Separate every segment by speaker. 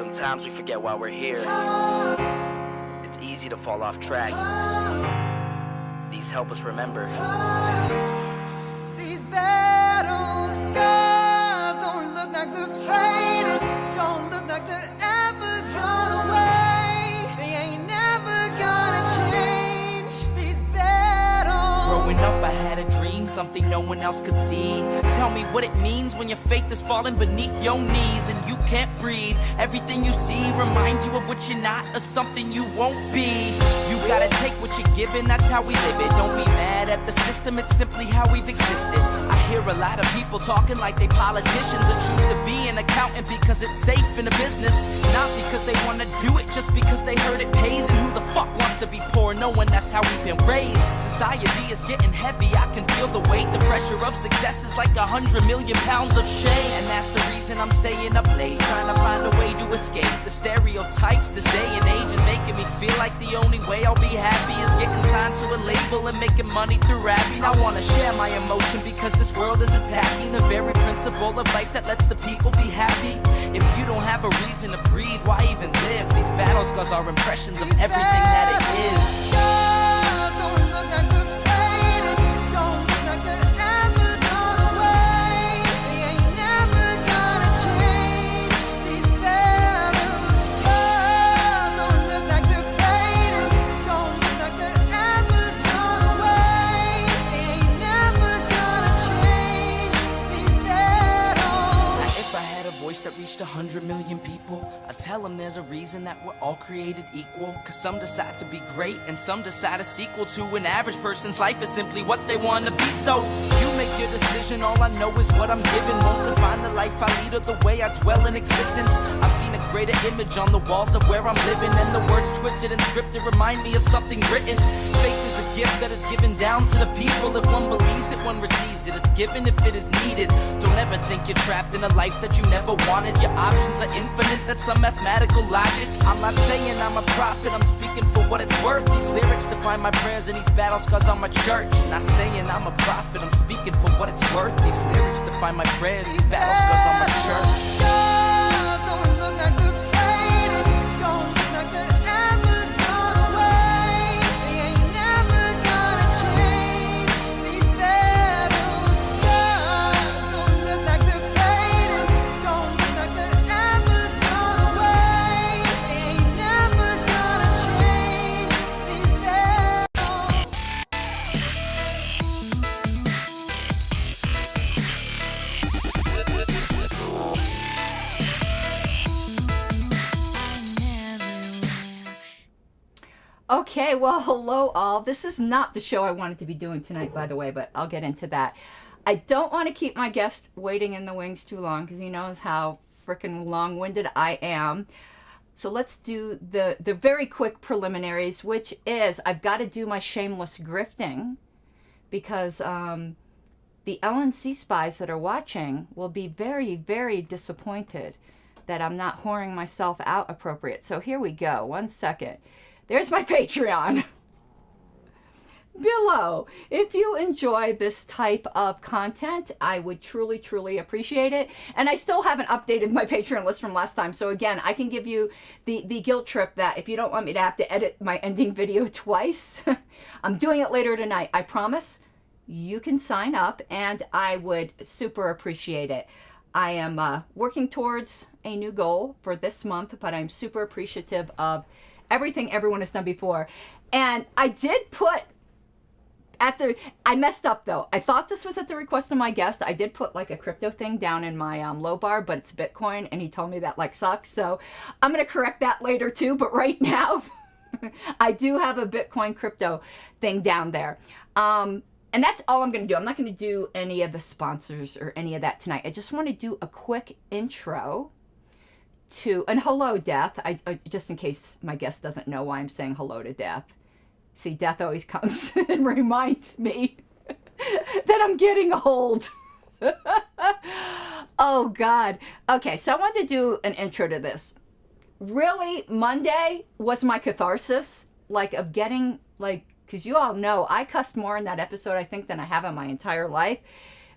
Speaker 1: Sometimes we forget why we're here. It's easy to fall off track. These help us remember.
Speaker 2: These battle scars don't look like they're faded, don't look like they're ever gone away. They ain't never gonna change. These battles.
Speaker 3: Growing up, I had a dream, something no one else could see. Tell me what it means when your faith is falling beneath your knees and you can't breathe. Everything you see reminds you of what you're not or something you won't be. You gotta take what you're given, that's how we live it. Don't be mad at the system, it's simply how we've existed. I hear a lot of people talking like they politicians and choose to be an accountant because it's safe in a business. Not because they wanna do it, just because they heard it pays. And who the fuck wants to be poor, knowing that's how we've been raised? Society is getting heavy, I can feel the weight. The pressure of success is like 100 million pounds of shame. And that's the reason I'm staying up late, trying to find a way to escape the stereotypes. This day and age is making me feel like the only way I'll be happy is getting signed to a label and making money through rapping. I wanna share my emotion because this world is attacking the very principle of life that lets the people be happy. If you don't have a reason to breathe, why even live? These battle scars are impressions of everything that it is.
Speaker 2: Don't look like they're faded, don't look like they're ever gone away. They ain't never gonna change. These battle scars don't look like they're faded, don't look like they're ever gone away. They ain't never gonna change. These battles.
Speaker 3: Now, if I had a voice that reached 100 million people, I'd tell them there's a reason that we're all created equal. Cause some decide to be great and some decide a sequel to an average person's life is simply what they want to be. So you make your decision, all I know is what I'm given. Won't define the life I lead or the way I dwell in existence. I've seen a greater image on the walls of where I'm living, and the words twisted and scripted remind me of something written. Faith is a gift that is given down to the people. If one believes it, one receives it. It's given if it is needed. Don't ever think you're trapped in a life that you never wanted. Your options are infinite, that's some mathematical logic. I'm not saying I'm a prophet, I'm speaking for what it's worth. These lyrics define my prayers and these battle scars on my church. Not saying I'm a prophet, I'm speaking for what it's worth. These lyrics define my prayers, these battle scars on my church.
Speaker 2: Don't look like they're faded, don't look like they're ever gone away. They ain't never gonna change. These battle scars don't look like they're faded, don't look like they're ever gone away. They ain't never gonna change. These battles.
Speaker 4: Okay, well, hello all. This is not the show I wanted to be doing tonight, by the way, but I'll get into that. I don't want to keep my guest waiting in the wings too long because he knows how freaking long-winded I am. So let's do the very quick preliminaries, which is I've got to do my shameless grifting because the LNC spies that are watching will be very, very disappointed that I'm not whoring myself out appropriate. So here we go. 1 second. There's my Patreon below. If you enjoy this type of content, I would truly, truly appreciate it. And I still haven't updated my Patreon list from last time. So again, I can give you the guilt trip that if you don't want me to have to edit my ending video twice, I'm doing it later tonight. I promise. You can sign up and I would super appreciate it. I am working towards a new goal for this month, but I'm super appreciative of everything everyone has done before. And I did put I messed up though. I thought this was at the request of my guest. I did put like a crypto thing down in my low bar, but it's Bitcoin and he told me that like sucks. So I'm going to correct that later too. But right now I do have a Bitcoin crypto thing down there. And that's all I'm going to do. I'm not going to do any of the sponsors or any of that tonight. I just want to do a quick intro to, and hello, Death. I just in case my guest doesn't know why I'm saying hello to Death. See, Death always comes and reminds me that I'm getting old. Oh, God. Okay, so I wanted to do an intro to this. Really, Monday was my catharsis, like, of getting, like, because you all know I cussed more in that episode, I think, than I have in my entire life.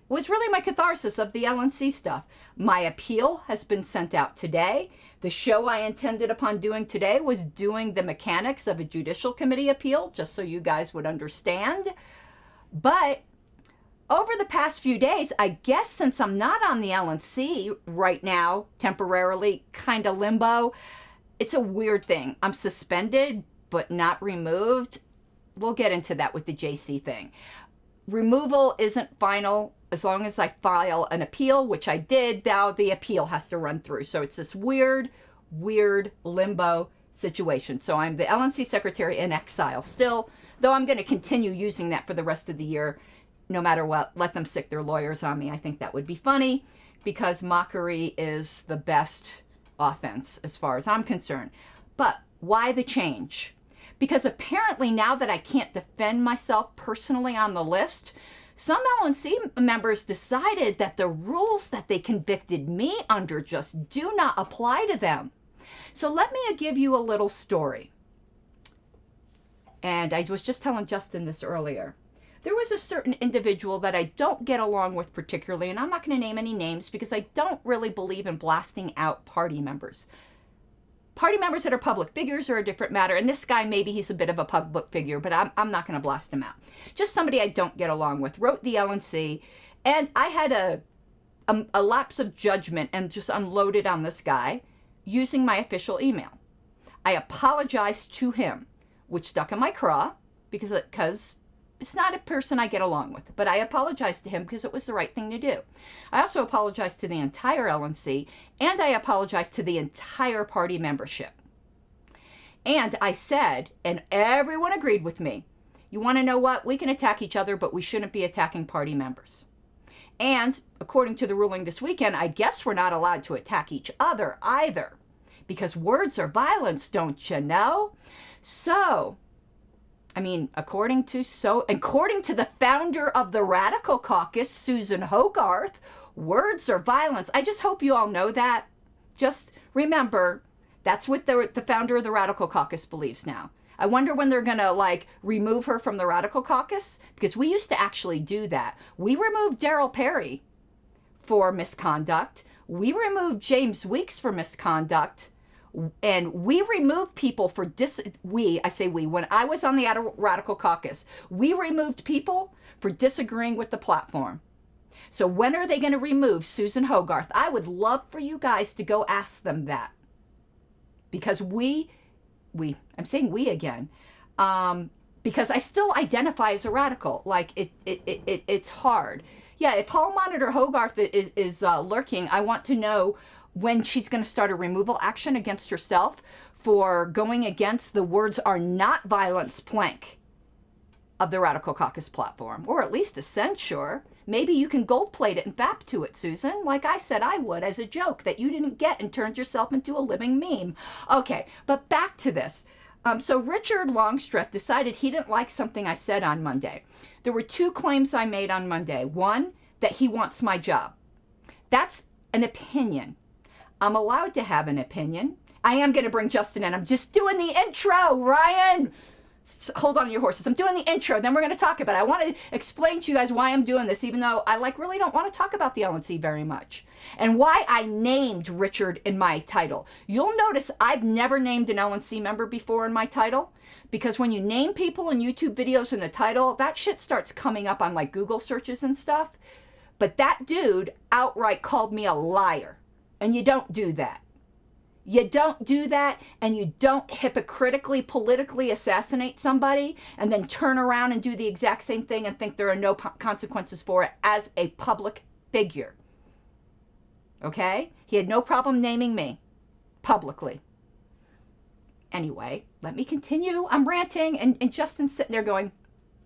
Speaker 4: It was really my catharsis of the LNC stuff. My appeal has been sent out today. The show I intended upon doing today was doing the mechanics of a judicial committee appeal, just so you guys would understand. But over the past few days, I guess since I'm not on the LNC right now, temporarily, kind of limbo, it's a weird thing. I'm suspended, but not removed. We'll get into that with the JC thing. Removal isn't final. As long as I file an appeal, which I did, now the appeal has to run through. So it's this weird limbo situation. So I'm the LNC secretary in exile still, though I'm going to continue using that for the rest of the year. No matter what, let them sick their lawyers on me. I think that would be funny because mockery is the best offense as far as I'm concerned. But why the change? Because apparently now that I can't defend myself personally on the list, some LNC members decided that the rules that they convicted me under just do not apply to them. So let me give you a little story. And I was just telling Justin this earlier. There was a certain individual that I don't get along with particularly, and I'm not going to name any names because I don't really believe in blasting out party members. Party members that are public figures are a different matter, and this guy, maybe he's a bit of a public figure, but I'm not going to blast him out. Just somebody I don't get along with wrote the LNC, and I had a lapse of judgment and just unloaded on this guy using my official email. I apologized to him, which stuck in my craw because it's not a person I get along with, but I apologized to him because it was the right thing to do. I also apologized to the entire LNC, and I apologized to the entire party membership. And I said, and everyone agreed with me, you want to know what? We can attack each other, but we shouldn't be attacking party members. And according to the ruling this weekend, I guess we're not allowed to attack each other either, because words are violence, don't you know? So, I mean, according to the founder of the Radical Caucus, Susan Hogarth, words are violence. I just hope you all know that. Just remember, that's what the founder of the Radical Caucus believes now. I wonder when they're going to, remove her from the Radical Caucus, because we used to actually do that. We removed Darryl Perry for misconduct. We removed James Weeks for misconduct. And we removed people for when I was on the Radical Caucus, we removed people for disagreeing with the platform. So when are they going to remove Susan Hogarth? I would love for you guys to go ask them that. Because I'm saying we again, because I still identify as a radical. It's hard. Yeah, if Hall Monitor Hogarth is lurking, I want to know when she's going to start a removal action against herself for going against the words are not violence plank of the Radical Caucus platform, or at least a censure. Maybe you can gold plate it and fap to it, Susan, like I said I would as a joke that you didn't get and turned yourself into a living meme. Okay, but back to this. So Richard Longstreth decided he didn't like something I said on Monday. There were two claims I made on Monday. One, that he wants my job. That's an opinion. I'm allowed to have an opinion. I am going to bring Justin in. I'm just doing the intro, Ryan. Hold on to your horses. I'm doing the intro. Then we're going to talk about it. I want to explain to you guys why I'm doing this, even though I really don't want to talk about the LNC very much. And why I named Richard in my title. You'll notice I've never named an LNC member before in my title. Because when you name people in YouTube videos in the title, that shit starts coming up on Google searches and stuff. But that dude outright called me a liar. And you don't do that. You don't do that, and you don't hypocritically, politically assassinate somebody and then turn around and do the exact same thing and think there are no consequences for it as a public figure. Okay? He had no problem naming me publicly. Anyway, let me continue. I'm ranting, and Justin's sitting there going,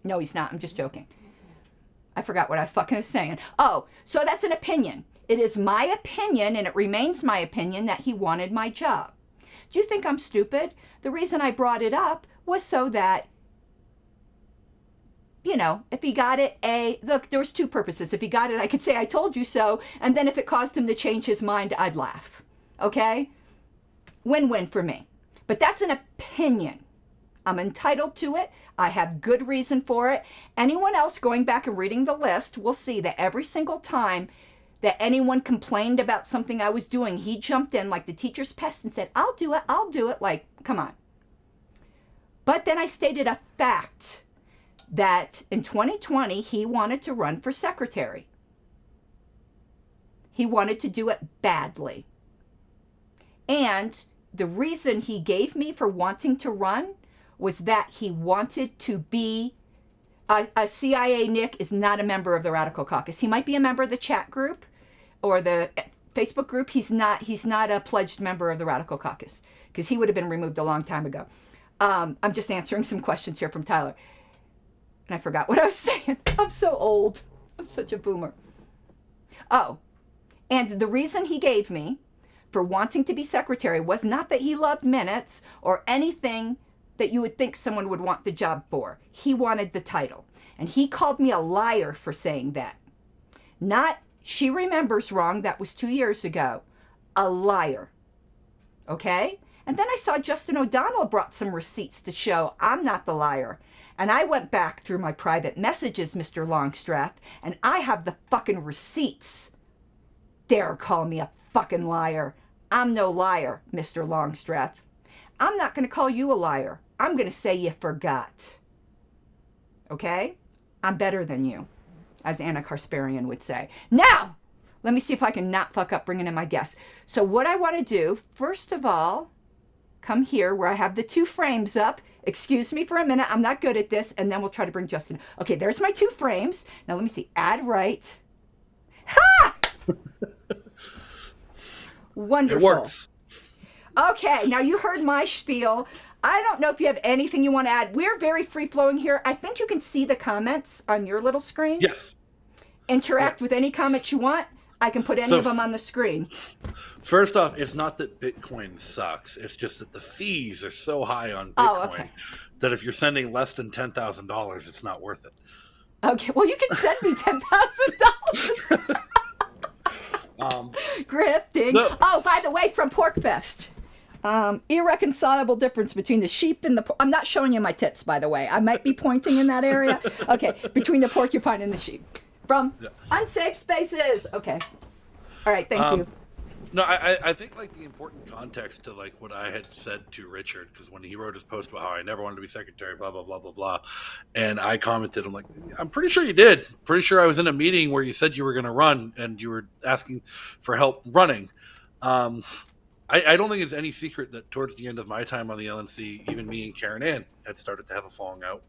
Speaker 4: no, he's not. I'm just joking. I forgot what I fucking was saying. Oh, so that's an opinion. It is my opinion, and it remains my opinion, that he wanted my job. Do you think I'm stupid? The reason I brought it up was so that, if he got it, look, there was two purposes. If he got it, I could say, I told you so, and then if it caused him to change his mind, I'd laugh. Okay? Win-win for me. But that's an opinion. I'm entitled to it. I have good reason for it. Anyone else going back and reading the list will see that every single time that anyone complained about something I was doing, he jumped in like the teacher's pest and said, I'll do it. Like, come on. But then I stated a fact that in 2020, he wanted to run for secretary. He wanted to do it badly. And the reason he gave me for wanting to run was that he wanted to be a CIA Nick is not a member of the Radical Caucus. He might be a member of the chat group or the Facebook group. He's not a pledged member of the Radical Caucus because he would have been removed a long time ago. I'm just answering some questions here from Tyler. And I forgot what I was saying. I'm so old. I'm such a boomer. Oh, and the reason he gave me for wanting to be secretary was not that he loved minutes or anything that you would think someone would want the job for. He wanted the title. And he called me a liar for saying that. Not, she remembers wrong, that was 2 years ago. A liar. Okay? And then I saw Justin O'Donnell brought some receipts to show I'm not the liar. And I went back through my private messages, Mr. Longstreth, and I have the fucking receipts. Dare call me a fucking liar. I'm no liar, Mr. Longstreth. I'm not going to call you a liar. I'm going to say you forgot. Okay? I'm better than you, as Anna Kasparian would say. Now, let me see if I can not fuck up bringing in my guests. So what I want to do, first of all, come here where I have the 2 frames up. Excuse me for a minute. I'm not good at this. And then we'll try to bring Justin. Okay, there's my 2 frames. Now let me see. Add right. Ha! Wonderful.
Speaker 5: It works.
Speaker 4: Okay, now you heard my spiel. I don't know if you have anything you want to add. We're very free-flowing here. I think you can see the comments on your little screen.
Speaker 5: Yes.
Speaker 4: Interact with any comments you want. I can put any of them on the screen.
Speaker 5: First off, it's not that Bitcoin sucks. It's just that the fees are so high on Bitcoin that if you're sending less than $10,000, it's not worth it.
Speaker 4: Okay, well, you can send me $10,000. Grifting.
Speaker 5: No.
Speaker 4: Oh, by the way, from Porkfest. Irreconcilable difference between the sheep and the... I'm not showing you my tits, by the way. I might be pointing in that area. Okay, between the porcupine and the sheep. From Unsafe Spaces. Okay. All right, thank you.
Speaker 5: No, I think like the important context to like what I had said to Richard, because when he wrote his post about how I never wanted to be secretary, blah, blah, blah, blah, blah. And I commented, I'm like, I'm pretty sure you did. Pretty sure I was in a meeting where you said you were going to run and you were asking for help running. I don't think it's any secret that towards the end of my time on the LNC, even me and Karen Ann had started to have a falling out.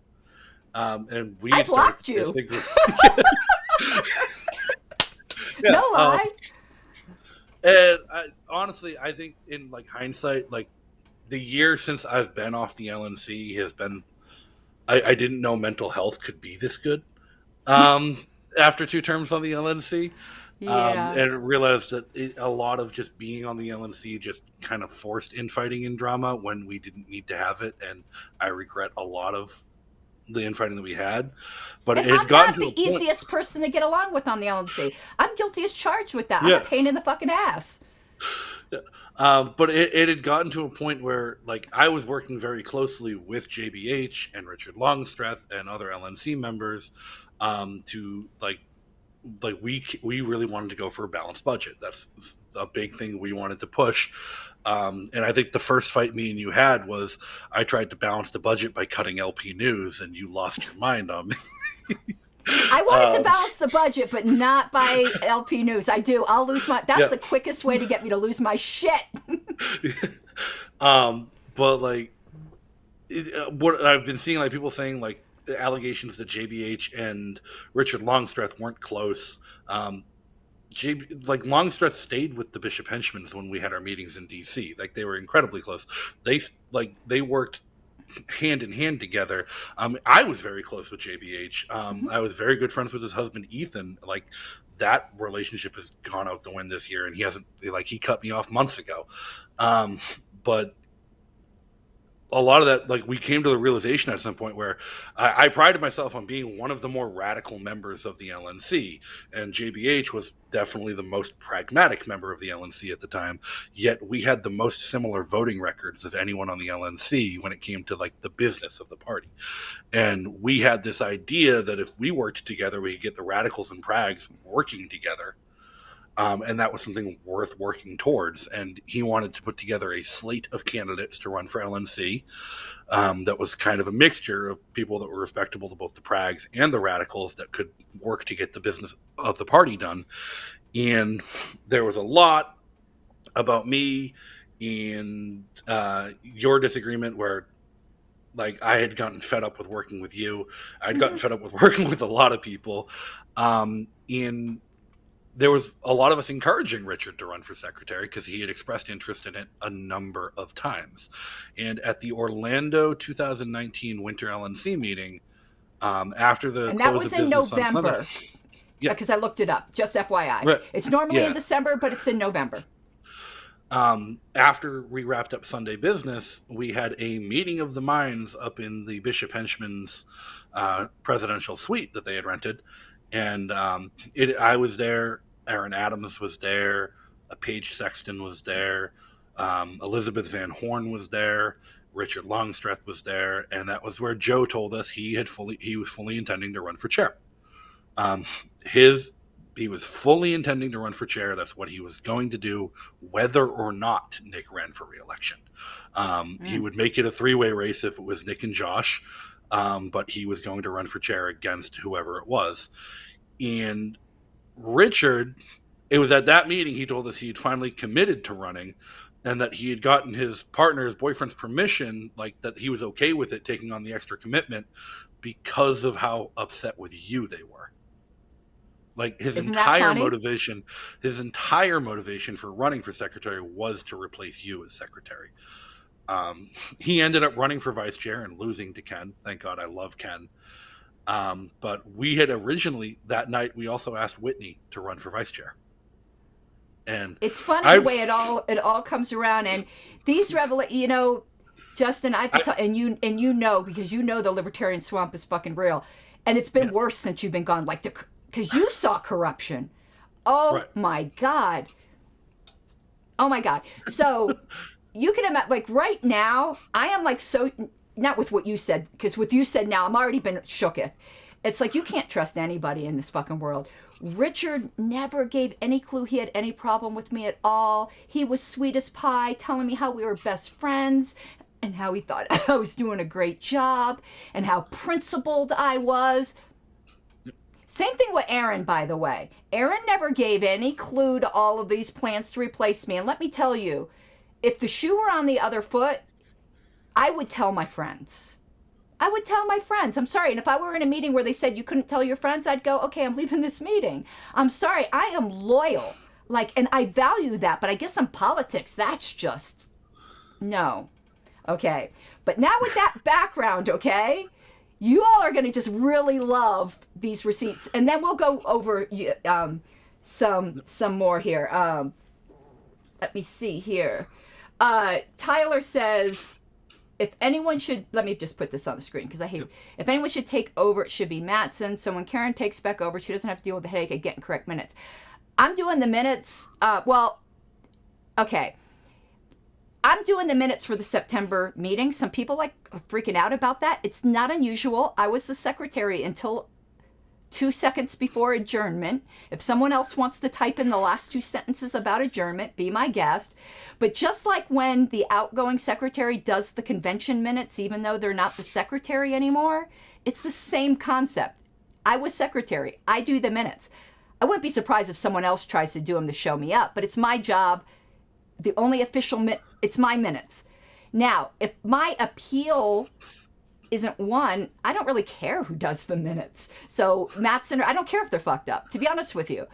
Speaker 5: And we
Speaker 4: I blocked you.
Speaker 5: Yeah,
Speaker 4: no lie.
Speaker 5: And honestly, I think in like hindsight, like the year since I've been off the LNC has been, I didn't know mental health could be this good. After 2 terms on the LNC.
Speaker 4: Yeah.
Speaker 5: And realized that a lot of just being on the LNC just kind of forced infighting and drama when we didn't need to have it. And I regret a lot of the infighting that we had. But
Speaker 4: and
Speaker 5: it had
Speaker 4: I'm
Speaker 5: gotten
Speaker 4: not
Speaker 5: to
Speaker 4: the
Speaker 5: a point,
Speaker 4: easiest person to get along with on the LNC. I'm guilty as charged with that.
Speaker 5: Yeah.
Speaker 4: I'm a pain in the fucking ass.
Speaker 5: But it had gotten to a point where like I was working very closely with JBH and Richard Longstreth and other LNC members to like we really wanted to go for a balanced budget. That's a big thing we wanted to push. And I think the first fight me and you had was I tried to balance the budget by cutting LP News, and you lost your mind on me.
Speaker 4: I wanted to balance the budget, but not by LP News. I do. I'll lose my... That's the quickest way to get me to lose my shit.
Speaker 5: But like, what I've been seeing, like people saying like, the allegations that JBH and Richard Longstreth weren't close. Longstreth stayed with the Bishop Henchmans when we had our meetings in DC. Like they were incredibly close. They worked hand in hand together. I was very close with JBH. I was very good friends with his husband Ethan. Like that relationship has gone out the wind this year, and he cut me off months ago. But a lot of that, like we came to the realization at some point where I prided myself on being one of the more radical members of the LNC, and JBH was definitely the most pragmatic member of the LNC at the time. Yet we had the most similar voting records of anyone on the LNC when it came to like the business of the party. And we had this idea that if we worked together, we could get the radicals and prags working together. And that was something worth working towards. And he wanted to put together a slate of candidates to run for LNC that was kind of a mixture of people that were respectable to both the Prags and the radicals that could work to get the business of the party done. And there was a lot about me and your disagreement where, like, I had gotten fed up with working with you. I'd gotten fed up with working with a lot of people. And there was a lot of us encouraging Richard to run for secretary because he had expressed interest in it a number of times. And at the Orlando 2019 Winter LNC meeting, after the
Speaker 4: and
Speaker 5: close
Speaker 4: that was
Speaker 5: of
Speaker 4: in
Speaker 5: business on
Speaker 4: November.
Speaker 5: Sunday, yeah,
Speaker 4: Because I looked it up, just FYI.
Speaker 5: Right.
Speaker 4: It's normally
Speaker 5: Yeah.
Speaker 4: in December, but it's in November.
Speaker 5: After we wrapped up Sunday business, we had a meeting of the minds up in the Bishop Henchman's presidential suite that they had rented. And I was there, Aaron Adams was there, Paige Sexton was there, Elizabeth Van Horn was there, Richard Longstreth was there, and that was where Joe told us he was fully intending to run for chair. He was fully intending to run for chair. That's what he was going to do, whether or not Nick ran for re-election. He would make it a three-way race if it was Nick and Josh, but he was going to run for chair against whoever it was. And Richard, it was at that meeting he told us he had finally committed to running and that he had gotten his boyfriend's permission, like that he was okay with it, taking on the extra commitment because of how upset with you they were. Like his entire motivation for running for secretary was to replace you as secretary. He ended up running for vice chair and losing to Ken. Thank God, I love Ken. But we had originally that night we also asked Whitney to run for vice chair. And
Speaker 4: it's funny the way it all comes around. And these Justin, I have to tell, and you know, because you know the libertarian swamp is fucking real, and it's been worse since you've been gone. Like because you saw corruption. Oh right. My God. Oh my God. So you can imagine, like right now, I am like so. Not with what you said, because what you said now, I'm already been shooketh. It's like you can't trust anybody in this fucking world. Richard never gave any clue he had any problem with me at all. He was sweet as pie, telling me how we were best friends and how he thought I was doing a great job and how principled I was. Same thing with Aaron, by the way. Aaron never gave any clue to all of these plans to replace me. And let me tell you, if the shoe were on the other foot, I would tell my friends. I'm sorry. And if I were in a meeting where they said you couldn't tell your friends, I'd go, okay, I'm leaving this meeting. I'm sorry. I am loyal. And I value that. But I guess in politics, that's just, no. Okay. But now with that background, okay, you all are going to just really love these receipts. And then we'll go over some more here. Let me see here. Tyler says, if anyone should, let me just put this on the screen because I hate it. If anyone should take over, it should be Mattson. So when Karen takes back over, she doesn't have to deal with the headache of getting correct minutes. I'm doing the minutes. Okay. I'm doing the minutes for the September meeting. Some people are freaking out about that. It's not unusual. I was the secretary until 2 seconds before adjournment. If someone else wants to type in the last 2 sentences about adjournment, be my guest. But just like when the outgoing secretary does the convention minutes, even though they're not the secretary anymore, it's the same concept. I was secretary. I do the minutes. I wouldn't be surprised if someone else tries to do them to show me up, but it's my job. The only official it's my minutes. Now, if my appeal isn't one, I don't really care who does the minutes. So Mattson, I don't care if they're fucked up, to be honest with you.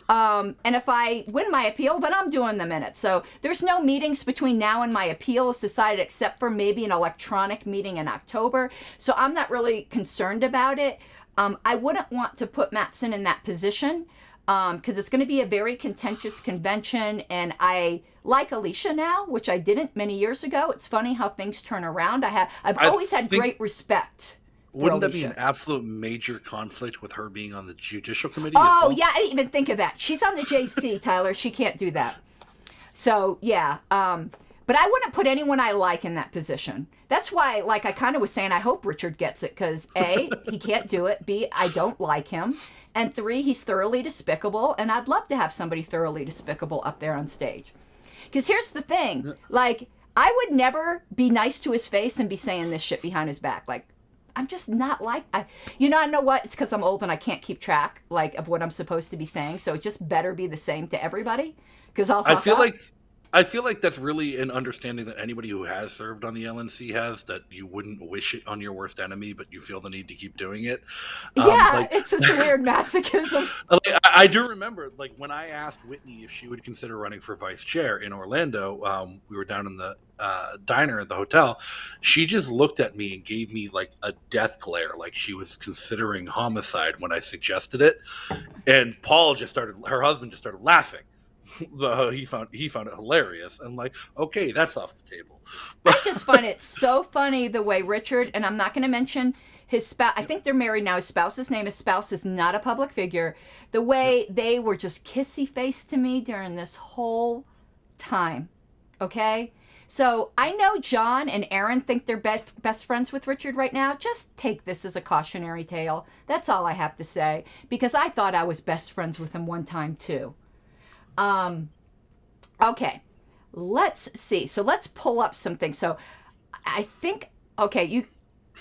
Speaker 4: And if I win my appeal, then I'm doing the minutes. So there's no meetings between now and my appeal is decided, except for maybe an electronic meeting in October. So I'm not really concerned about it. I wouldn't want to put Mattson in that position because it's going to be a very contentious convention. And I like Alicia now, which I didn't many years ago. It's funny how things turn around. I've always had great respect.
Speaker 5: Wouldn't that be an absolute major conflict with her being on the judicial committee?
Speaker 4: Oh, yeah, I didn't even think of that. She's on the JC, Tyler. She can't do that. So, yeah. But I wouldn't put anyone I like in that position. That's why, like I kind of was saying, I hope Richard gets it, because A, he can't do it. B, I don't like him. And 3, he's thoroughly despicable. And I'd love to have somebody thoroughly despicable up there on stage. Because here's the thing. Like, I would never be nice to his face and be saying this shit behind his back. Like, I'm just not like, I know what? It's because I'm old and I can't keep track, like, of what I'm supposed to be saying. So it just better be the same to everybody. Because I'll fuck up.
Speaker 5: I feel like that's really an understanding that anybody who has served on the LNC has, that you wouldn't wish it on your worst enemy, but you feel the need to keep doing it.
Speaker 4: Yeah, it's this weird masochism.
Speaker 5: I do remember, like, when I asked Whitney if she would consider running for vice chair in Orlando, we were down in the diner at the hotel. She just looked at me and gave me, like, a death glare, like she was considering homicide when I suggested it. And her husband just started laughing. He found it hilarious, and like, okay, that's off the table.
Speaker 4: I just find it so funny the way Richard, and I'm not going to mention his spouse, I think they're married now, his spouse's name, his spouse is not a public figure, the way they were just kissy-faced to me during this whole time, okay? So I know John and Aaron think they're best friends with Richard right now. Just take this as a cautionary tale. That's all I have to say, because I thought I was best friends with him one time too. Okay, let's see. So let's pull up something. So I think, okay,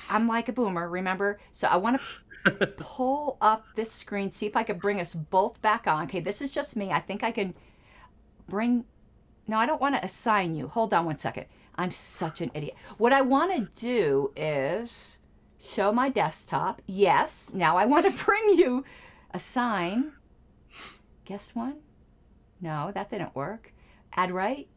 Speaker 4: I'm like a boomer, remember? So I want to pull up this screen, see if I can bring us both back on. Okay, this is just me. I think I can no, I don't want to assign you. Hold on one second. I'm such an idiot. What I want to do is show my desktop. Yes, now I want to bring you assign. Guess what? No, that didn't work. Add right.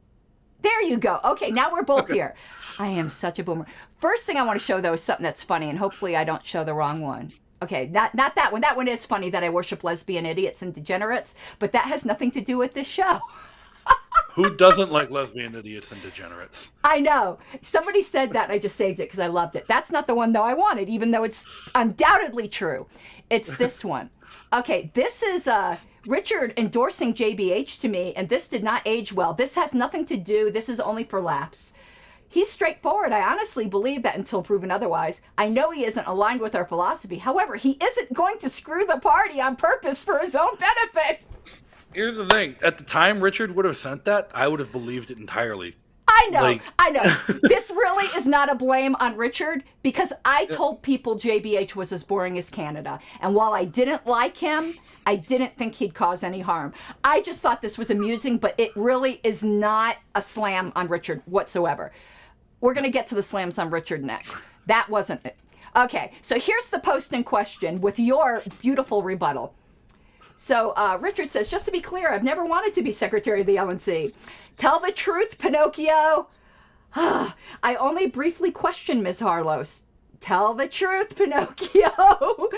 Speaker 4: There you go. Okay, now we're both here. I am such a boomer. First thing I want to show, though, is something that's funny, and hopefully I don't show the wrong one. Okay, not that one. That one is funny, that I worship lesbian idiots and degenerates, but that has nothing to do with this show.
Speaker 5: Who doesn't like lesbian idiots and degenerates?
Speaker 4: I know. Somebody said that, and I just saved it because I loved it. That's not the one, though, I wanted, even though it's undoubtedly true. It's this one. Okay, this is Richard endorsing JBH to me, and this did not age well. This has nothing to do. This is only for laughs. He's straightforward. I honestly believe that until proven otherwise. I know he isn't aligned with our philosophy. However, he isn't going to screw the party on purpose for his own benefit.
Speaker 5: Here's the thing. At the time Richard would have sent that, I would have believed it entirely.
Speaker 4: I know. This really is not a blame on Richard, because I told people JBH was as boring as Canada. And while I didn't like him, I didn't think he'd cause any harm. I just thought this was amusing, but it really is not a slam on Richard whatsoever. We're going to get to the slams on Richard next. That wasn't it. Okay, so here's the post in question with your beautiful rebuttal. So Richard says, just to be clear, I've never wanted to be secretary of the LNC. Tell the truth, Pinocchio. I only briefly questioned Ms. Harlos. Tell the truth, Pinocchio.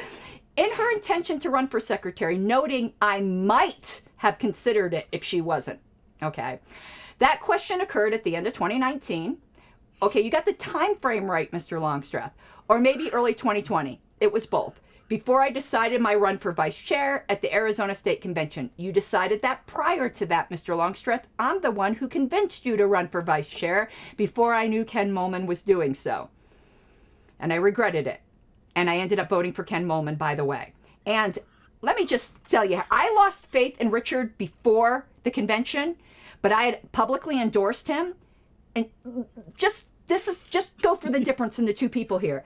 Speaker 4: In her intention to run for secretary, noting I might have considered it if she wasn't. Okay. That question occurred at the end of 2019. Okay, you got the time frame right, Mr. Longstreth. Or maybe early 2020. It was both. Before I decided my run for vice chair at the Arizona State Convention. You decided that prior to that, Mr. Longstreth. I'm the one who convinced you to run for vice chair before I knew Ken Mollman was doing so. And I regretted it. And I ended up voting for Ken Mollman, by the way. And let me just tell you, I lost faith in Richard before the convention, but I had publicly endorsed him. And just go for the difference in the two people here.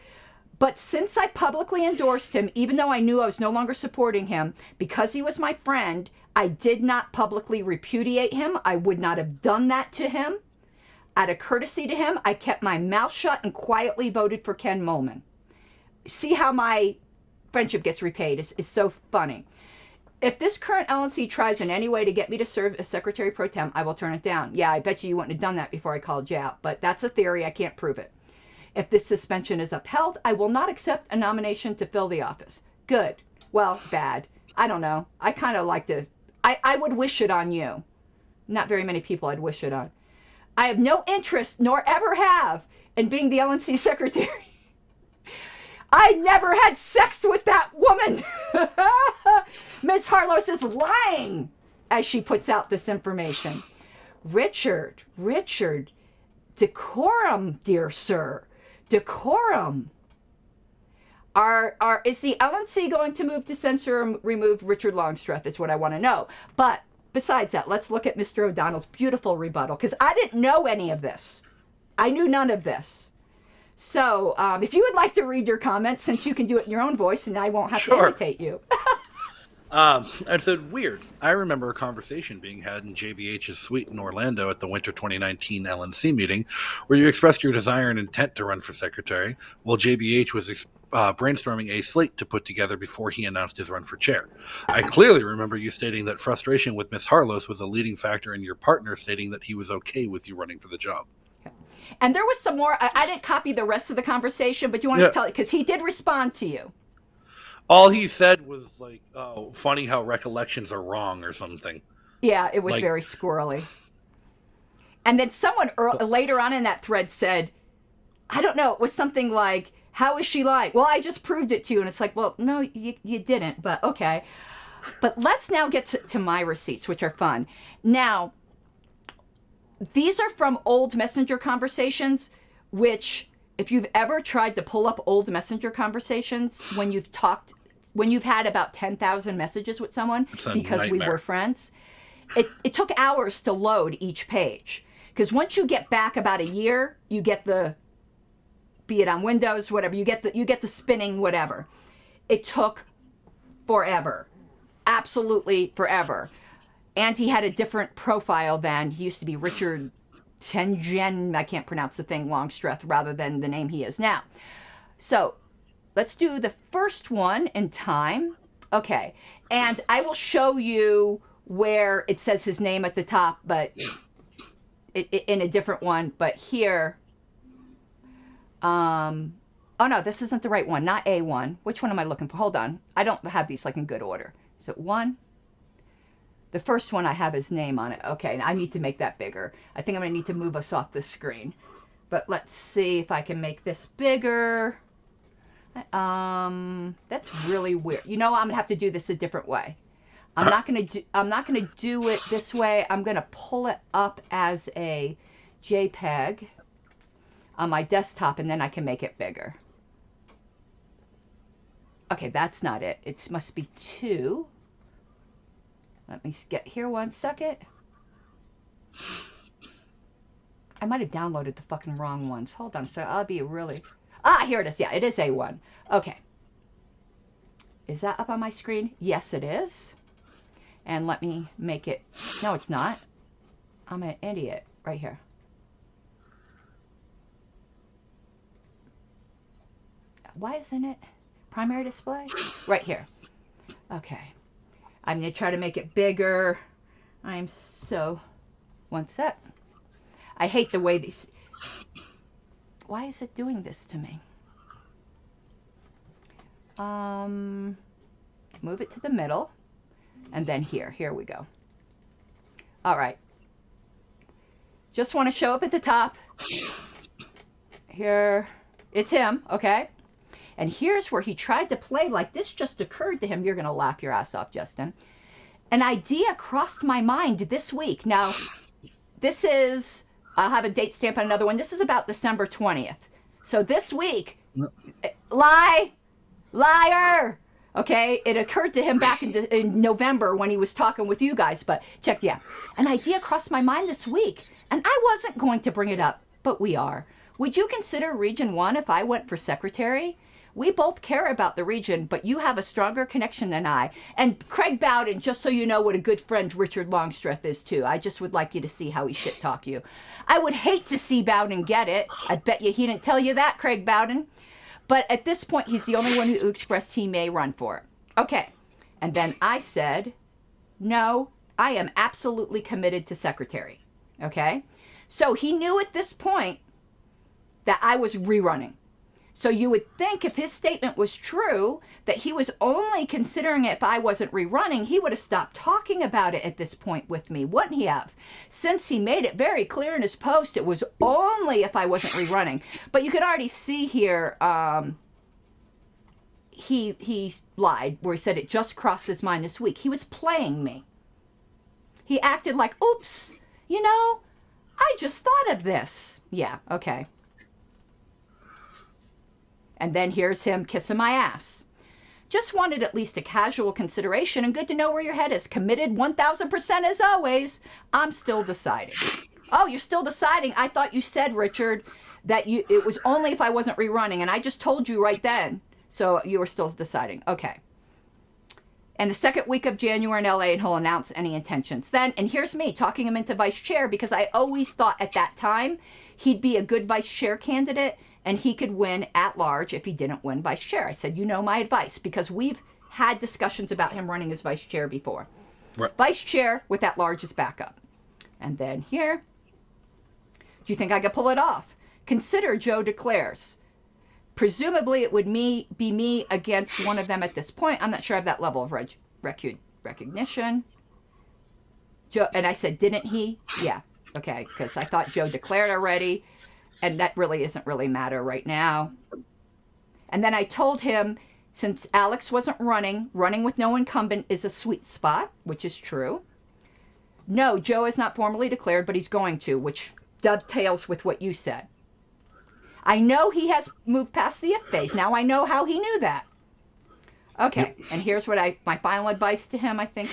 Speaker 4: But since I publicly endorsed him, even though I knew I was no longer supporting him, because he was my friend, I did not publicly repudiate him. I would not have done that to him. Out of courtesy to him, I kept my mouth shut and quietly voted for Ken Mollman. See how my friendship gets repaid. It's so funny. If this current LNC tries in any way to get me to serve as Secretary Pro Tem, I will turn it down. Yeah, I bet you wouldn't have done that before I called you out, but that's a theory. I can't prove it. If this suspension is upheld, I will not accept a nomination to fill the office. Good. Well, bad. I don't know. I kind of like to... I would wish it on you. Not very many people I'd wish it on. I have no interest, nor ever have, in being the LNC secretary. I never had sex with that woman. Ms. Harlos is lying as she puts out this information. Richard, Decorum, dear sir. Decorum. Is the LNC going to move to censor or remove Richard Longstreth? Is what I want to know. But besides that, let's look at Mr. O'Donnell's beautiful rebuttal, because I didn't know any of this. I knew none of this. So if you would like to read your comments, since you can do it in your own voice and I won't have to imitate you.
Speaker 5: I said, weird. I remember a conversation being had in JBH's suite in Orlando at the winter 2019 LNC meeting where you expressed your desire and intent to run for secretary, while JBH was brainstorming a slate to put together before he announced his run for chair. I clearly remember you stating that frustration with Miss Harlos was a leading factor in your partner stating that he was okay with you running for the job.
Speaker 4: Okay. And there was some more. I didn't copy the rest of the conversation, but you want to tell it, because he did respond to you.
Speaker 5: All he said was like, oh, funny how recollections are wrong or something.
Speaker 4: Yeah, it was very squirrely. And then someone later on in that thread said, I don't know, it was something like, how is she lying? Well, I just proved it to you. And it's like, well, no, you didn't, but okay. But let's now get to my receipts, which are fun. Now, these are from old messenger conversations, which if you've ever tried to pull up old messenger conversations when you've had about 10,000 messages with someone because we were friends, it took hours to load each page. Because once you get back about a year, you get the, be it on Windows, whatever, you get the spinning whatever. It took forever. Absolutely forever. And he had a different profile then. He used to be Richard Tengen, I can't pronounce the thing, Longstreth, rather than the name he is now. So let's do the first one in time. Okay. And I will show you where it says his name at the top, but in a different one. But here, oh no, this isn't the right one. Not A1. Which one am I looking for? Hold on. I don't have these like in good order. Is it one? The first one I have his name on it. Okay, I need to make that bigger. I think I'm going to need to move us off the screen. But let's see if I can make this bigger. That's really weird. You know, I'm going to have to do this a different way. I'm not going to do it this way. I'm going to pull it up as a JPEG on my desktop, and then I can make it bigger. Okay, that's not it. It must be 2. Let me get here 1 second. I might have downloaded the fucking wrong ones. Hold on, so I'll be really... Ah, here it is. Yeah, it is A1. Okay. Is that up on my screen? Yes, it is. And let me make it... No, it's not. I'm an idiot. Right here. Why isn't it? Primary display? Right here. Okay. I'm going to try to make it bigger. I'm so... One sec. I hate the way these... Why is it doing this to me? Move it to the middle. And then here. Here we go. All right. Just want to show up at the top. Here. It's him. Okay. And here's where he tried to play like this just occurred to him. You're going to laugh your ass off, Justin. An idea crossed my mind this week. Now, this is, I'll have a date stamp on another one. This is about December 20th. So this week, liar. Okay, it occurred to him back in November when he was talking with you guys. But check, yeah. An idea crossed my mind this week. And I wasn't going to bring it up, but we are. Would you consider Region 1 if I went for secretary? We both care about the region, but you have a stronger connection than I. And Craig Bowden, just so you know what a good friend Richard Longstreth is too. I just would like you to see how he shit talk you. I would hate to see Bowden get it. I bet you he didn't tell you that, Craig Bowden. But at this point, he's the only one who expressed he may run for it. Okay. And then I said, no, I am absolutely committed to secretary. Okay. So he knew at this point that I was rerunning. So you would think if his statement was true, that he was only considering it if I wasn't rerunning, he would have stopped talking about it at this point with me, wouldn't he have? Since he made it very clear in his post, it was only if I wasn't rerunning. But you could already see here, he lied, where he said it just crossed his mind this week. He was playing me. He acted like, oops, you know, I just thought of this. Yeah, okay. And then here's him kissing my ass. Just wanted at least a casual consideration and good to know where your head is. Committed 1000% as always. I'm still deciding. Oh, you're still deciding. I thought you said, Richard, that it was only if I wasn't rerunning, and I just told you right then. So you were still deciding. Okay. And the second week of January in LA, and he'll announce any intentions then. And here's me talking him into vice chair because I always thought at that time he'd be a good vice chair candidate and he could win at large if he didn't win vice chair. I said, you know my advice, because we've had discussions about him running as vice chair before.
Speaker 5: Right.
Speaker 4: Vice chair with at large as backup. And then here, do you think I could pull it off? Consider Joe declares. Presumably it would be me against one of them at this point. I'm not sure I have that level of recognition. Joe, and I said, didn't he? Yeah. Okay. Because I thought Joe declared already. And that really isn't really matter right now. And then I told him, since Alex wasn't running with no incumbent is a sweet spot, which is true. No, Joe is not formally declared, but he's going to, which dovetails with what you said. I know he has moved past the if phase. Now I know how he knew that. Okay, and here's what my final advice to him, I think.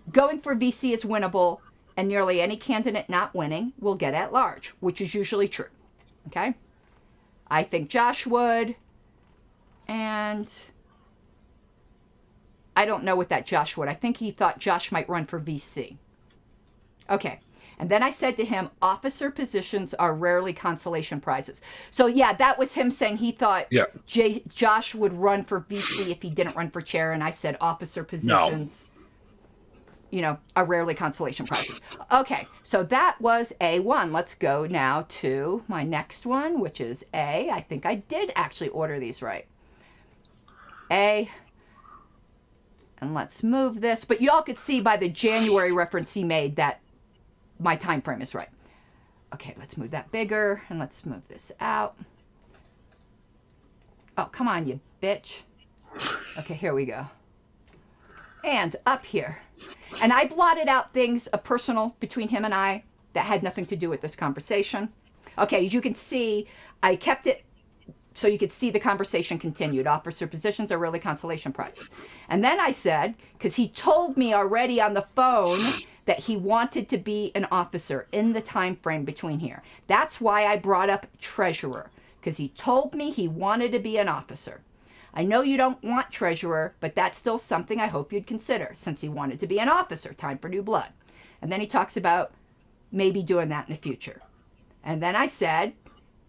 Speaker 4: Going for VC is winnable, and nearly any candidate not winning will get at large, which is usually true. Okay? I think Josh would, and I don't know what that Josh would. I think he thought Josh might run for VC. Okay. And then I said to him, officer positions are rarely consolation prizes. So yeah, that was him saying he thought Josh would run for VC if he didn't run for chair. And I said officer positions, are rarely consolation prizes. Okay, so that was A1. Let's go now to my next one, which is A. I think I did actually order these right. A. And let's move this. But y'all could see by the January reference he made that my time frame is right. Okay, let's move that bigger, and let's move this out. Oh, come on, you bitch. Okay, here we go. And up here. And I blotted out things personal between him and I that had nothing to do with this conversation. Okay, as you can see, I kept it so you could see the conversation continued. Officer positions are really consolation prizes. And then I said, because he told me already on the phone that he wanted to be an officer in the time frame between here. That's why I brought up treasurer, because he told me he wanted to be an officer. I know you don't want treasurer, but that's still something I hope you'd consider, since he wanted to be an officer. Time for new blood. And then he talks about maybe doing that in the future. And then I said,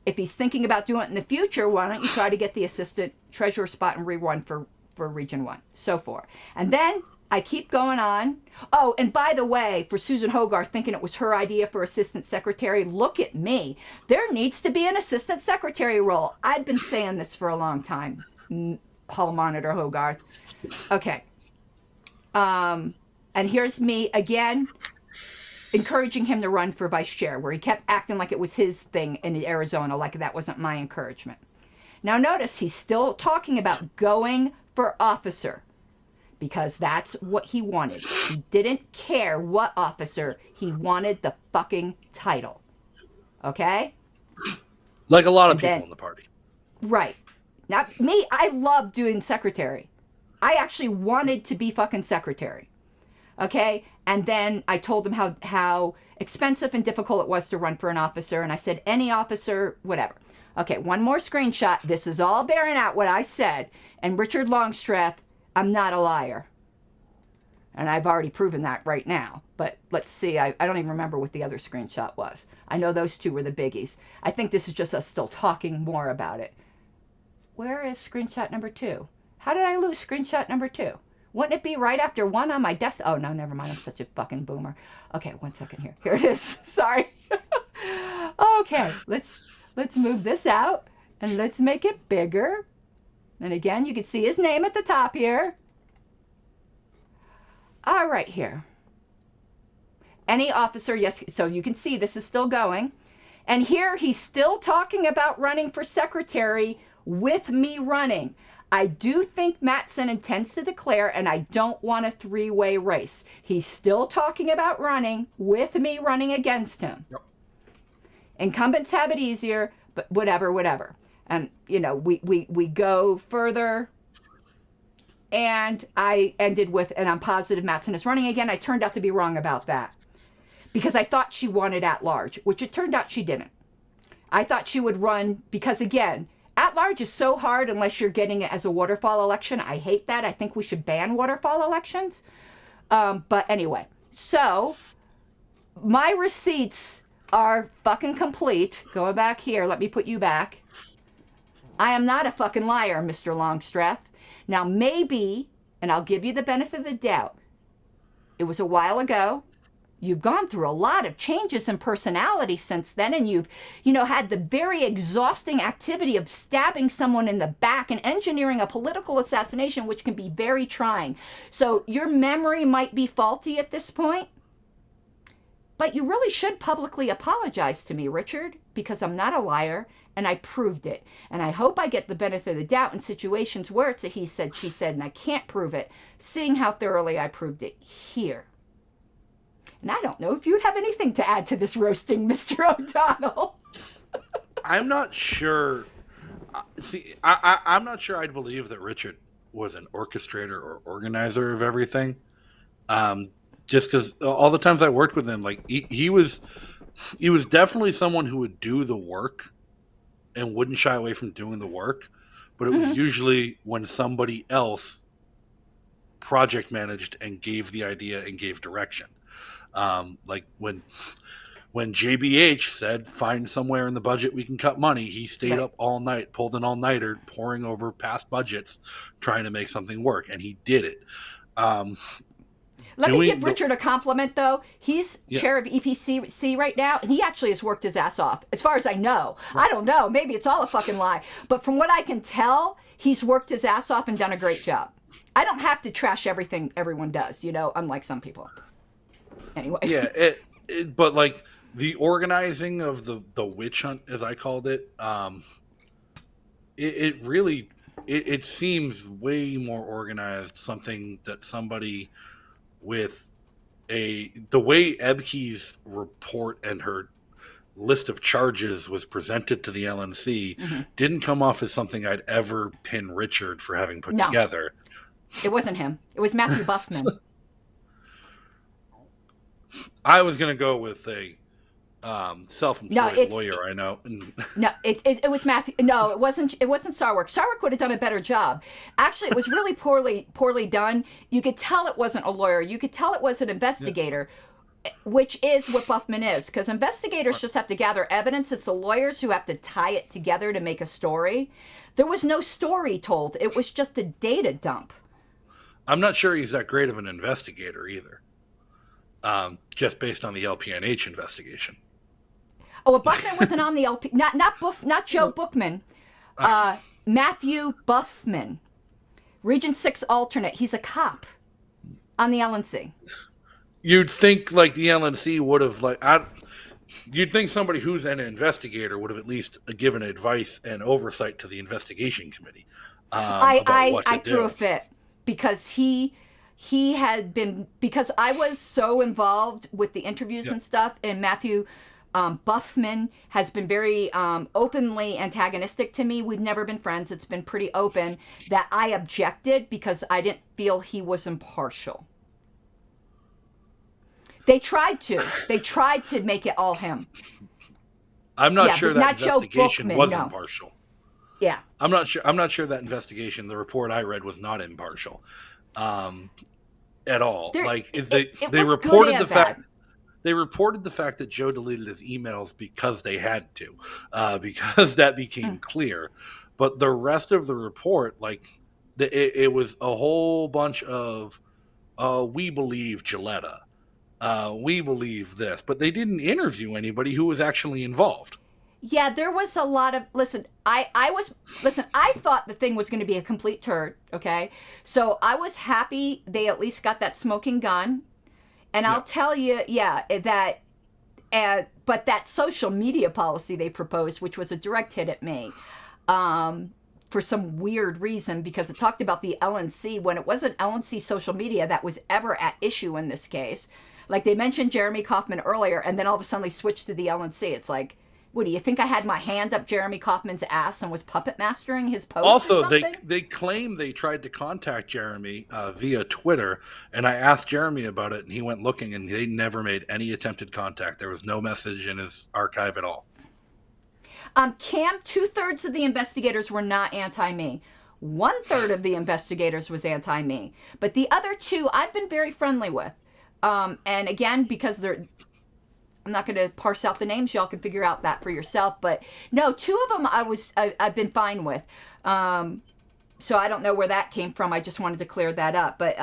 Speaker 4: if he's thinking about doing it in the future, why don't you try to get the assistant treasurer spot and rerun for Region 1, so forth. And then I keep going on. Oh, and by the way, for Susan Hogarth thinking it was her idea for assistant secretary, look at me. There needs to be an assistant secretary role. I'd been saying this for a long time. Hall Monitor Hogarth. Okay. And here's me again encouraging him to run for vice chair, where he kept acting like it was his thing in Arizona, like that wasn't my encouragement. Now notice he's still talking about going for officer, because that's what he wanted. He didn't care what officer. He wanted the fucking title. Okay?
Speaker 5: Like a lot of people in the party.
Speaker 4: Right. Not me. I love doing secretary. I actually wanted to be fucking secretary. Okay? And then I told him how expensive and difficult it was to run for an officer. And I said, any officer, whatever. Okay, one more screenshot. This is all bearing out what I said. And Richard Longstreth, I'm not a liar. And I've already proven that right now. But let's see. I don't even remember what the other screenshot was. I know those two were the biggies. I think this is just us still talking more about it. Where is screenshot number 2? How did I lose screenshot number 2? Wouldn't it be right after 1 on my desk? Oh, no, never mind. I'm such a fucking boomer. Okay, 1 second here. Here it is. Sorry. Okay, let's move this out. And let's make it bigger. And again, you can see his name at the top here. All right, here. Any officer, yes. So you can see this is still going. And here he's still talking about running for secretary with me running. I do think Mattson intends to declare, and I don't want a 3-way race. He's still talking about running with me running against him.
Speaker 5: Yep.
Speaker 4: Incumbents have it easier, but whatever. And, you know, we go further. And I ended with, and I'm positive Mattson is running again. I turned out to be wrong about that. Because I thought she wanted at large, which it turned out she didn't. I thought she would run because, again, at large is so hard unless you're getting it as a waterfall election. I hate that. I think we should ban waterfall elections. But anyway, so my receipts are fucking complete. Going back here, let me put you back. I am not a fucking liar, Mr. Longstreth. Now, maybe, and I'll give you the benefit of the doubt, it was a while ago. You've gone through a lot of changes in personality since then, and you've, you know, had the very exhausting activity of stabbing someone in the back and engineering a political assassination, which can be very trying. So your memory might be faulty at this point, but you really should publicly apologize to me, Richard, because I'm not a liar, and I proved it. And I hope I get the benefit of the doubt in situations where it's a he said, she said, and I can't prove it, seeing how thoroughly I proved it here. And I don't know if you'd have anything to add to this roasting, Mr. O'Donnell.
Speaker 5: I'm not sure. See, I'm not sure I'd believe that Richard was an orchestrator or organizer of everything. Just because all the times I worked with him, like he was definitely someone who would do the work and wouldn't shy away from doing the work. But it was usually when somebody else project managed and gave the idea and gave direction. Like when JBH said, find somewhere in the budget we can cut money, he stayed up all night, pulled an all-nighter, poring over past budgets, trying to make something work, and he did it.
Speaker 4: Let me give Richard a compliment, though. He's chair of EPC right now, and he actually has worked his ass off, as far as I know. I don't know. Maybe it's all a fucking lie. But from what I can tell, he's worked his ass off and done a great job. I don't have to trash everything everyone does, you know, unlike some people. Anyway. Yeah,
Speaker 5: but like the organizing of the witch hunt, as I called it, it really seems way more organized. Something that somebody with the way Ebke's report and her list of charges was presented to the LNC didn't come off as something I'd ever pin Richard for having put together.
Speaker 4: It wasn't him. It was Matthew Buffman.
Speaker 5: I was going to go with a self-employed lawyer I know.
Speaker 4: No, it was Matthew. No, it wasn't Sarwark. Sarwark would have done a better job. Actually, it was really poorly done. You could tell it wasn't a lawyer. You could tell it was an investigator, which is what Buffman is, because investigators just have to gather evidence. It's the lawyers who have to tie it together to make a story. There was no story told. It was just a data dump.
Speaker 5: I'm not sure he's that great of an investigator either. Just based on the LPNH investigation.
Speaker 4: Oh, well, Buffman wasn't on the LP. Not Joe Bookman. Matthew Buffman, Region 6 alternate. He's a cop on the LNC.
Speaker 5: You'd think like the LNC would have you'd think somebody who's an investigator would have at least given advice and oversight to the investigation committee.
Speaker 4: I threw a fit because he had been, because I was so involved with the interviews and stuff, and Matthew Buffman has been very openly antagonistic to me. We've never been friends. It's been pretty open that I objected because I didn't feel he was impartial. They tried to make it all him.
Speaker 5: I'm not sure that investigation was
Speaker 4: no.
Speaker 5: impartial.
Speaker 4: Yeah.
Speaker 5: I'm not sure that investigation, the report I read, was not impartial. At all. They reported the fact they reported the fact that Joe deleted his emails because they had to, because that became clear. But the rest of the report, it was a whole bunch of we believe Gilletta, we believe this, but they didn't interview anybody who was actually involved.
Speaker 4: Yeah, there was a lot of, I thought the thing was going to be a complete turd, okay? So I was happy they at least got that smoking gun. And I'll tell you, but that social media policy they proposed, which was a direct hit at me, for some weird reason, because it talked about the LNC when it wasn't LNC social media that was ever at issue in this case. Like they mentioned Jeremy Kauffman earlier, and then all of a sudden they switched to the LNC. It's like, What do you think? I had my hand up Jeremy Kaufman's ass and was puppet mastering his post?
Speaker 5: Also,
Speaker 4: or something?
Speaker 5: they claim they tried to contact Jeremy via Twitter, and I asked Jeremy about it, and he went looking, and they never made any attempted contact. There was no message in his archive at all.
Speaker 4: Cam, 2/3 of the investigators were not anti-me. 1/3 of the investigators was anti-me. But the other 2, I've been very friendly with. And again, because I'm not going to parse out the names. Y'all can figure out that for yourself. But no, 2 of them I've been fine with. So I don't know where that came from. I just wanted to clear that up. But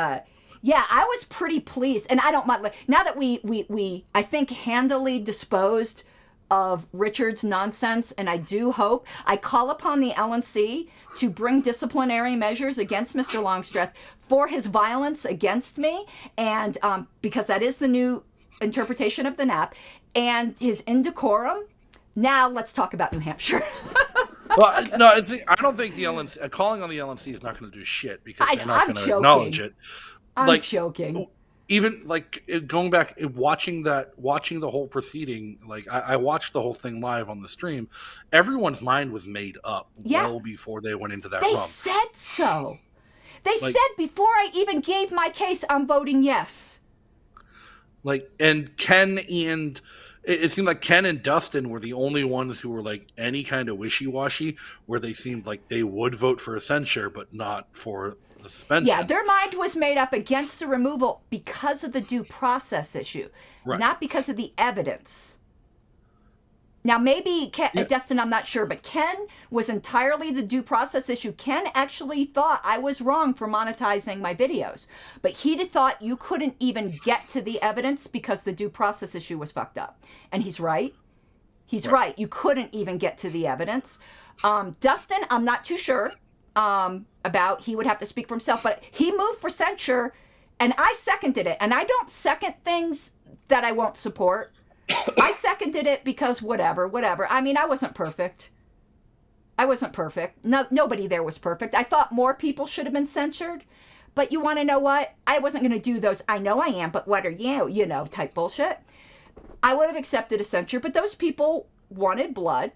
Speaker 4: yeah, I was pretty pleased. And I don't mind. Now that we I think, handily disposed of Richard's nonsense, and I do hope, I call upon the LNC to bring disciplinary measures against Mr. Longstreth for his violence against me, and because that is the new interpretation of the NAP, and his indecorum. Now let's talk about New Hampshire.
Speaker 5: Well, no, I don't think the LNC, calling on the LNC is not going to do shit, because they're not going to acknowledge it.
Speaker 4: I'm joking.
Speaker 5: Even going back, watching the whole proceeding, I watched the whole thing live on the stream. Everyone's mind was made up well before they went into that room.
Speaker 4: They said so. They said before I even gave my case, I'm voting yes.
Speaker 5: And Ken and it seemed like Ken and Dustin were the only ones who were any kind of wishy-washy, where they seemed like they would vote for a censure, but not for the suspension.
Speaker 4: Yeah, their mind was made up against the removal because of the due process issue, not because of the evidence. Now, maybe Dustin, I'm not sure, but Ken was entirely the due process issue. Ken actually thought I was wrong for monetizing my videos, but he thought you couldn't even get to the evidence because the due process issue was fucked up. And he's right. He's right. You couldn't even get to the evidence. Dustin, I'm not too sure about. He would have to speak for himself, but he moved for censure, and I seconded it. And I don't second things that I won't support. I seconded it because whatever. I mean, I wasn't perfect. No, nobody there was perfect. I thought more people should have been censored. But you want to know what? I wasn't going to do those, I know I am, but what are you, type bullshit. I would have accepted a censure, but those people wanted blood.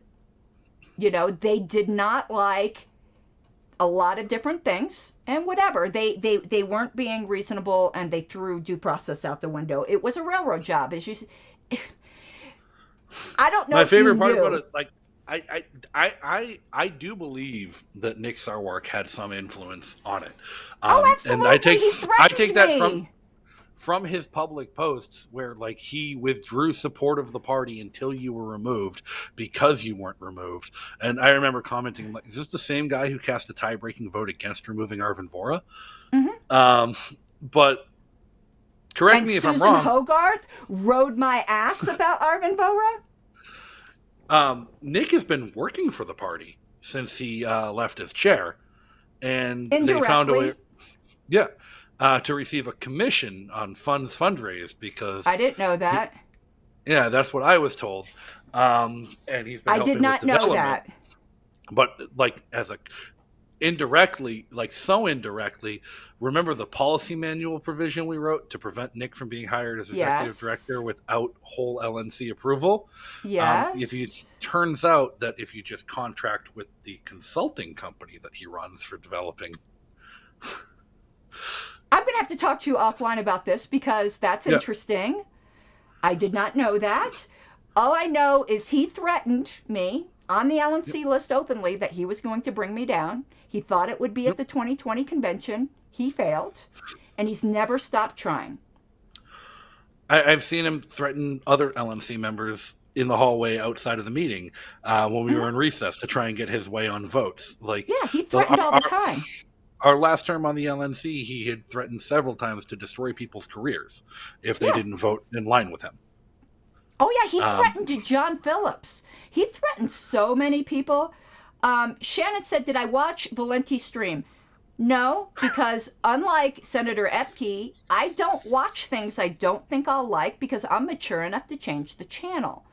Speaker 4: They did not like a lot of different things, and whatever. They weren't being reasonable, and they threw due process out the window. It was a railroad job, as you I don't know.
Speaker 5: My favorite part about it, I do believe that Nick Sarwark had some influence on it.
Speaker 4: Absolutely.
Speaker 5: And I take that from his public posts, where he withdrew support of the party until you were removed because you weren't removed. And I remember commenting, is this the same guy who cast a tie-breaking vote against removing Arvin Vohra? Mm-hmm. But correct me if I'm wrong.
Speaker 4: And Susan Hogarth rode my ass about Arvin Vohra?
Speaker 5: Nick has been working for the party since he left his chair. And
Speaker 4: indirectly.
Speaker 5: They found a way... Yeah. To receive a commission on funds fundraised, because...
Speaker 4: I didn't know that.
Speaker 5: Yeah, that's what I was told. And he's been helping
Speaker 4: I did not
Speaker 5: with
Speaker 4: know that.
Speaker 5: But, as a... indirectly, so indirectly, remember the policy manual provision we wrote to prevent Nick from being hired as executive director without whole LNC approval?
Speaker 4: Yes.
Speaker 5: It turns out that if you just contract with the consulting company that he runs for developing...
Speaker 4: I'm going to have to talk to you offline about this, because that's interesting. I did not know that. All I know is he threatened me on the LNC list openly that he was going to bring me down. He thought it would be at the 2020 convention. He failed, and he's never stopped trying.
Speaker 5: I've seen him threaten other LNC members in the hallway outside of the meeting when we were in recess to try and get his way on votes.
Speaker 4: He threatened all the time.
Speaker 5: Our last term on the LNC, he had threatened several times to destroy people's careers if they didn't vote in line with him.
Speaker 4: Oh, yeah, he threatened John Phillips. He threatened so many people. Shannon said, did I watch Valenti's stream? No, because unlike Senator Epke, I don't watch things I don't think I'll like, because I'm mature enough to change the channel.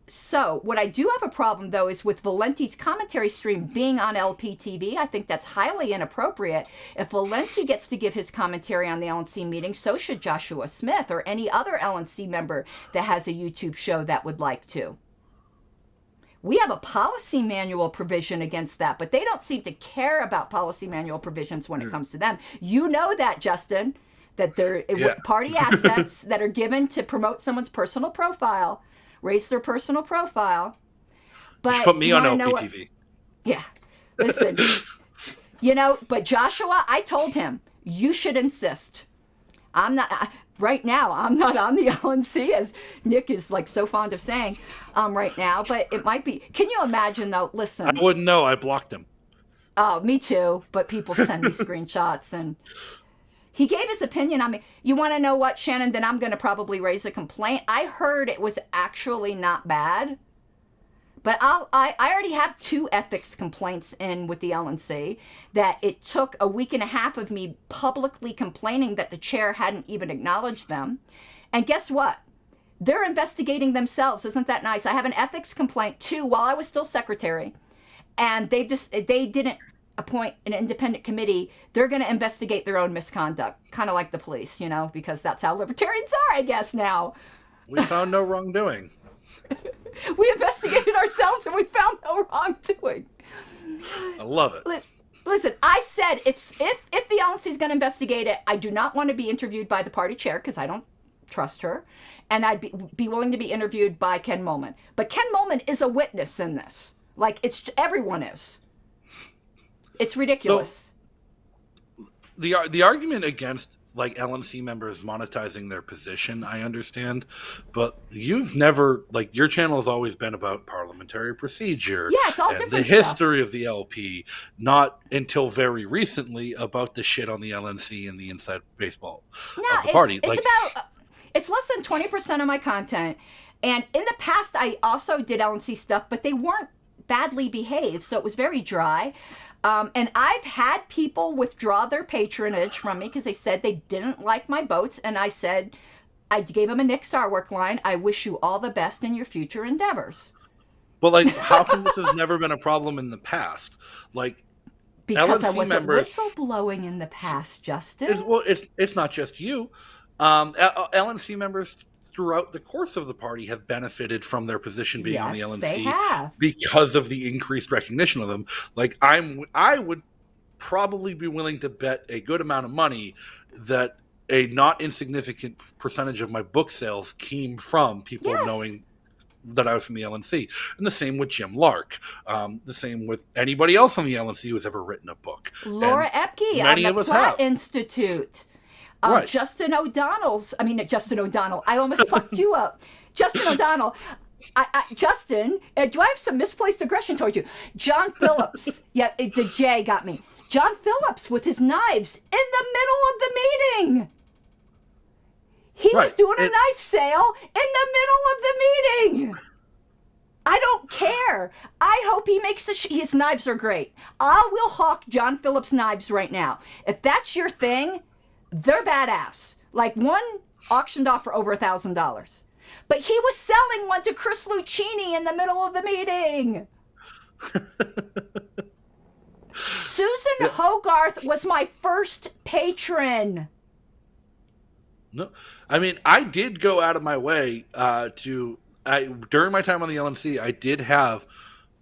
Speaker 4: So, what I do have a problem, though, is with Valenti's commentary stream being on LPTV. I think that's highly inappropriate. If Valenti gets to give his commentary on the LNC meeting, so should Joshua Smith or any other LNC member that has a YouTube show that would like to. We have a policy manual provision against that, but they don't seem to care about policy manual provisions when it comes to them. You know that, Justin, that they're party assets that are given to promote someone's personal profile, raise their personal profile. But
Speaker 5: Just put me on LPTV.
Speaker 4: Yeah. Listen, but Joshua, I told him, you should insist. Right now, I'm not on the LNC, as Nick is like so fond of saying right now, but it might be. Can you imagine, though? Listen.
Speaker 5: I wouldn't know. I blocked him.
Speaker 4: Oh, me too. But people send me screenshots, and he gave his opinion on me. You want to know what, Shannon? Then I'm going to probably raise a complaint. I heard it was actually not bad. But I already have 2 ethics complaints in with the LNC that it took a week and a half of me publicly complaining that the chair hadn't even acknowledged them. And guess what? They're investigating themselves. Isn't that nice? I have an ethics complaint too while I was still secretary. And they didn't appoint an independent committee. They're going to investigate their own misconduct, kind of like the police, because that's how libertarians are, I guess, now.
Speaker 5: We found no wrongdoing.
Speaker 4: We investigated ourselves and we found no wrongdoing.
Speaker 5: I love it.
Speaker 4: Listen, I said if the LNC is going to investigate it, I do not want to be interviewed by the party chair because I don't trust her, and I'd be willing to be interviewed by Ken Molman. But Ken Molman is a witness in this. Like everyone is. It's ridiculous.
Speaker 5: So, the argument against like LNC members monetizing their position, I understand, but you've never, like, your channel has always been about parliamentary procedure.
Speaker 4: Yeah, it's all
Speaker 5: and
Speaker 4: different
Speaker 5: the history of the LP, not until very recently about the shit on the LNC and the inside baseball of the party.
Speaker 4: It's less than 20% of my content, and in the past I also did LNC stuff, but they weren't badly behaved, so it was very dry. And I've had people withdraw their patronage from me because they said they didn't like my votes. And I said, I gave them a Nick Sarwark line. I wish you all the best in your future endeavors.
Speaker 5: But like, how come this has never been a problem in the past? Like,
Speaker 4: because
Speaker 5: LNC
Speaker 4: I wasn't
Speaker 5: members,
Speaker 4: whistleblowing in the past, Justin.
Speaker 5: It's not just you. LNC members throughout the course of the party have benefited from their position being on the LNC
Speaker 4: they have.
Speaker 5: because of the increased recognition of them. Like, I would probably be willing to bet a good amount of money that a not insignificant percentage of my book sales came from people knowing that I was from the LNC. And the same with Jim Lark. The same with anybody else on the LNC who's ever written a book.
Speaker 4: Laura Epke on the Platt Institute.
Speaker 5: Right.
Speaker 4: Justin O'Donnell. I almost fucked you up. Justin O'Donnell. Justin, do I have some misplaced aggression towards you? John Phillips. Yeah, the J got me. John Phillips with his knives in the middle of the meeting. He was doing a knife sale in the middle of the meeting. I don't care. I hope he makes his knives are great. I will hawk John Phillips knives right now. If that's your thing, they're badass. Like, one auctioned off for over $1,000. But he was selling one to Chris Lucchini in the middle of the meeting. Susan Hogarth was my first patron.
Speaker 5: No, I mean, I did go out of my way during my time on the LNC, I did have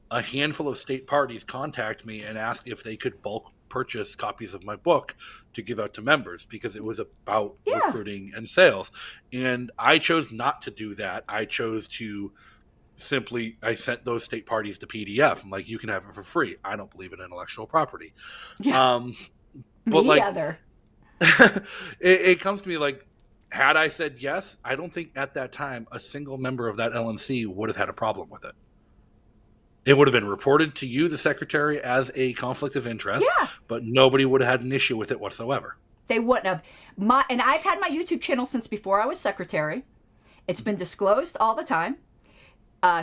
Speaker 5: a handful of state parties contact me and ask if they could bulk purchase copies of my book to give out to members because it was about recruiting and sales. And I chose not to do that. I chose to I sent those state parties to PDF. I'm like, you can have it for free. I don't believe in intellectual property. But
Speaker 4: Me either.
Speaker 5: it comes to me like, had I said yes, I don't think at that time a single member of that LNC would have had a problem with it. It would have been reported to you, the secretary, as a conflict of interest, but nobody would have had an issue with it whatsoever.
Speaker 4: They wouldn't have. And I've had my YouTube channel since before I was secretary. It's been disclosed all the time.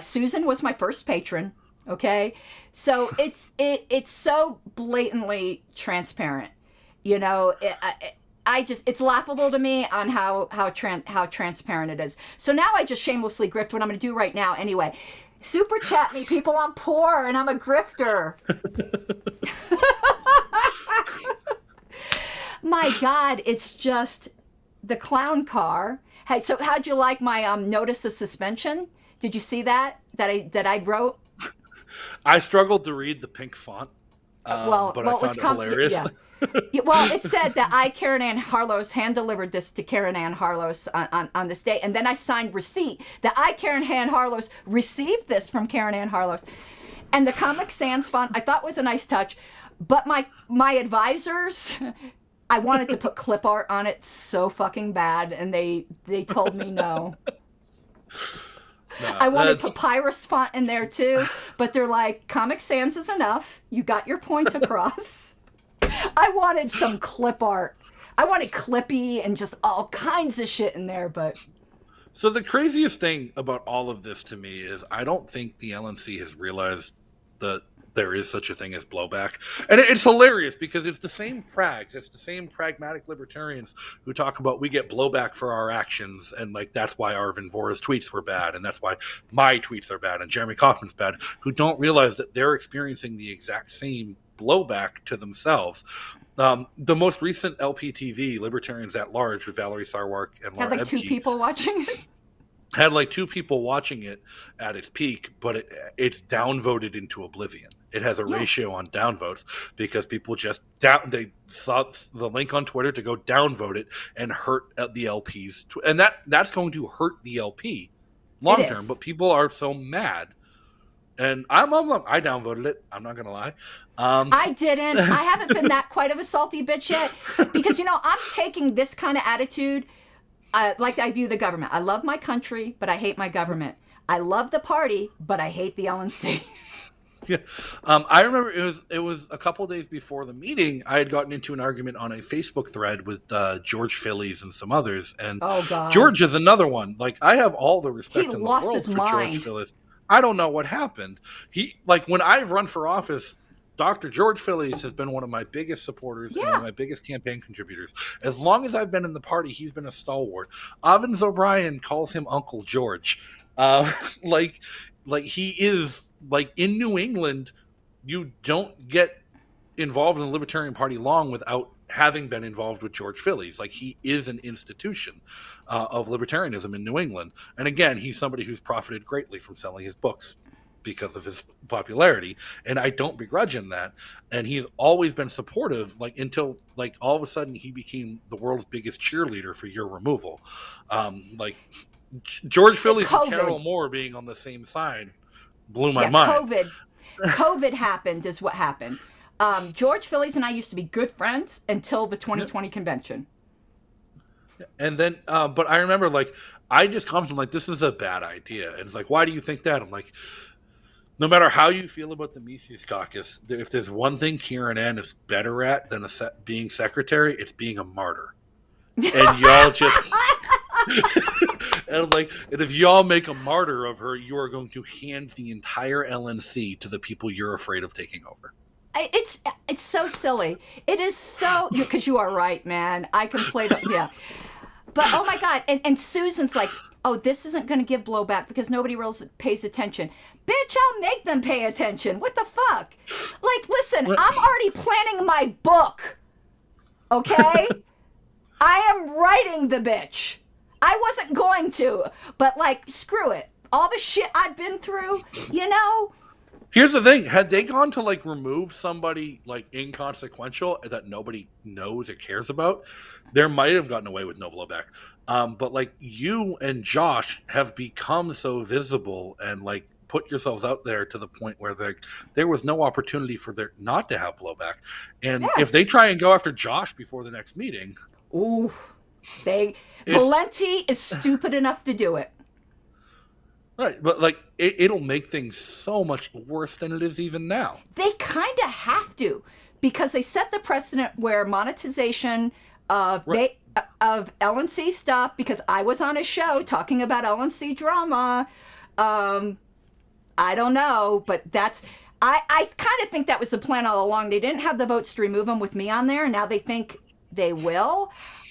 Speaker 4: Susan was my first patron. Okay, so it's so blatantly transparent. You know, it's laughable to me on how transparent it is. So now I just shamelessly grift what I'm going to do right now anyway. Super chat me, people. I'm poor and I'm a grifter. My God, it's just the clown car. Hey, so how'd you like my notice of suspension? Did you see that I wrote?
Speaker 5: I struggled to read the pink font, but I
Speaker 4: it was
Speaker 5: found it hilarious.
Speaker 4: Yeah. Yeah, well, it said that I, Karen Ann Harlos, hand-delivered this to Karen Ann Harlos on this day, and then I signed receipt that I, Karen Ann Harlos, received this from Karen Ann Harlos. And the Comic Sans font I thought was a nice touch, but my advisors, I wanted to put clip art on it so fucking bad, and they told me no. I wanted papyrus font in there too, but they're like, Comic Sans is enough. You got your point across. I wanted some clip art. I wanted Clippy and just all kinds of shit in there, but...
Speaker 5: So the craziest thing about all of this to me is I don't think the LNC has realized that there is such a thing as blowback. And it's hilarious because it's the same prags, it's the same pragmatic libertarians who talk about we get blowback for our actions, and like that's why Arvin Vora's tweets were bad, and that's why my tweets are bad, and Jeremy Kaufman's bad, who don't realize that they're experiencing the exact same blowback to themselves. The most recent LPTV, Libertarians at Large, with Valerie Sarwark and Laura
Speaker 4: Had like
Speaker 5: Ebke,
Speaker 4: 2 people watching it?
Speaker 5: had like 2 people watching it at its peak, but it's downvoted into oblivion. It has a ratio on downvotes because people just they saw the link on Twitter to go downvote it and hurt the LPs, and that's going to hurt the LP long term. But people are so mad, and I downvoted it. I'm not gonna lie.
Speaker 4: I didn't. I haven't been that quite of a salty bitch yet because I'm taking this kind of attitude. Like I view the government. I love my country, but I hate my government. I love the party, but I hate the LNC.
Speaker 5: Yeah, I remember it was a couple days before the meeting. I had gotten into an argument on a Facebook thread with George Phillies and some others, and
Speaker 4: oh god,
Speaker 5: George is another one. Like I have all the respect in the world
Speaker 4: his
Speaker 5: for
Speaker 4: mind.
Speaker 5: George Phillies. I don't know what happened. When I've run for office, Dr. George Phillies has been one of my biggest supporters and one of my biggest campaign contributors. As long as I've been in the party, he's been a stalwart. Ovens O'Brien calls him Uncle George. He is, like, in New England, you don't get involved in the Libertarian Party long without having been involved with George Phillies. Like, he is an institution of libertarianism in New England. And again, he's somebody who's profited greatly from selling his books because of his popularity, and I don't begrudge him that. And he's always been supportive, until all of a sudden he became the world's biggest cheerleader for your removal. George Phillies and Carol Moore being on the same side blew my mind.
Speaker 4: COVID happened is what happened. George Phillies and I used to be good friends until the 2020 convention.
Speaker 5: And then, but I remember, I just commented, this is a bad idea. And it's like, why do you think that? I'm like, no matter how you feel about the Mises Caucus, if there's one thing Karen Ann is better at than being secretary, it's being a martyr. And y'all just... and if y'all make a martyr of her, you are going to hand the entire LNC to the people you're afraid of taking over.
Speaker 4: It's so silly. It is so... Because you are right, man. I can play the... Yeah. But, oh my God. And Susan's like, oh, this isn't going to give blowback because nobody else pays attention. Bitch, I'll make them pay attention. What the fuck? Listen, I'm already planning my book. Okay? I am writing the bitch. I wasn't going to, but screw it. All the shit I've been through,
Speaker 5: Here's the thing. Had they gone to remove somebody inconsequential that nobody knows or cares about, there might have gotten away with no blowback. But you and Josh have become so visible and put yourselves out there to the point where there was no opportunity for there not to have blowback. And if they try and go after Josh before the next meeting,
Speaker 4: ooh, Valenti is stupid enough to do it.
Speaker 5: Right, but it'll make things so much worse than it is even now.
Speaker 4: They kind of have to, because they set the precedent where monetization of of LNC stuff. Because I was on a show talking about LNC drama. I don't know, but I kind of think that was the plan all along. They didn't have the votes to remove them with me on there, and now they think they will.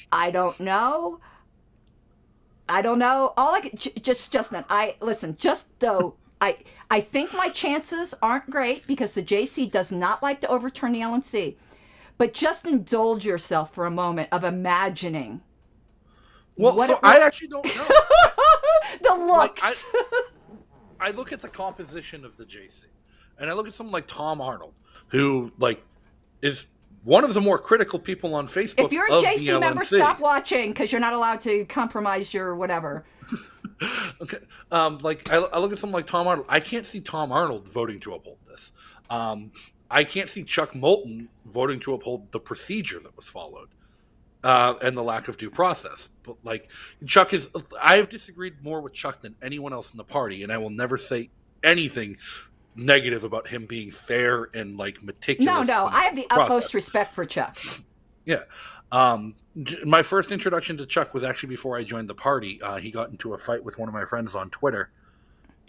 Speaker 4: I don't know. All Justin, I think my chances aren't great because the JC does not like to overturn the LNC. But just indulge yourself for a moment of imagining.
Speaker 5: Well, I actually don't know.
Speaker 4: The looks.
Speaker 5: I look at the composition of the JC. and I look at someone like Tom Arnold, who like is one of the more critical people on Facebook.
Speaker 4: If you're a JC member, stop watching because you're not allowed to compromise your whatever.
Speaker 5: Okay. Like I look at someone like Tom Arnold. I can't see Tom Arnold voting to uphold this. I can't see Chuck Moulton voting to uphold the procedure that was followed and the lack of due process. But like Chuck is, I've disagreed more with Chuck than anyone else in the party, and I will never say anything negative about him being fair and like meticulous.
Speaker 4: No, I have the utmost respect for Chuck.
Speaker 5: Yeah. My first introduction to Chuck was actually before I joined the party. He got into a fight with one of my friends on Twitter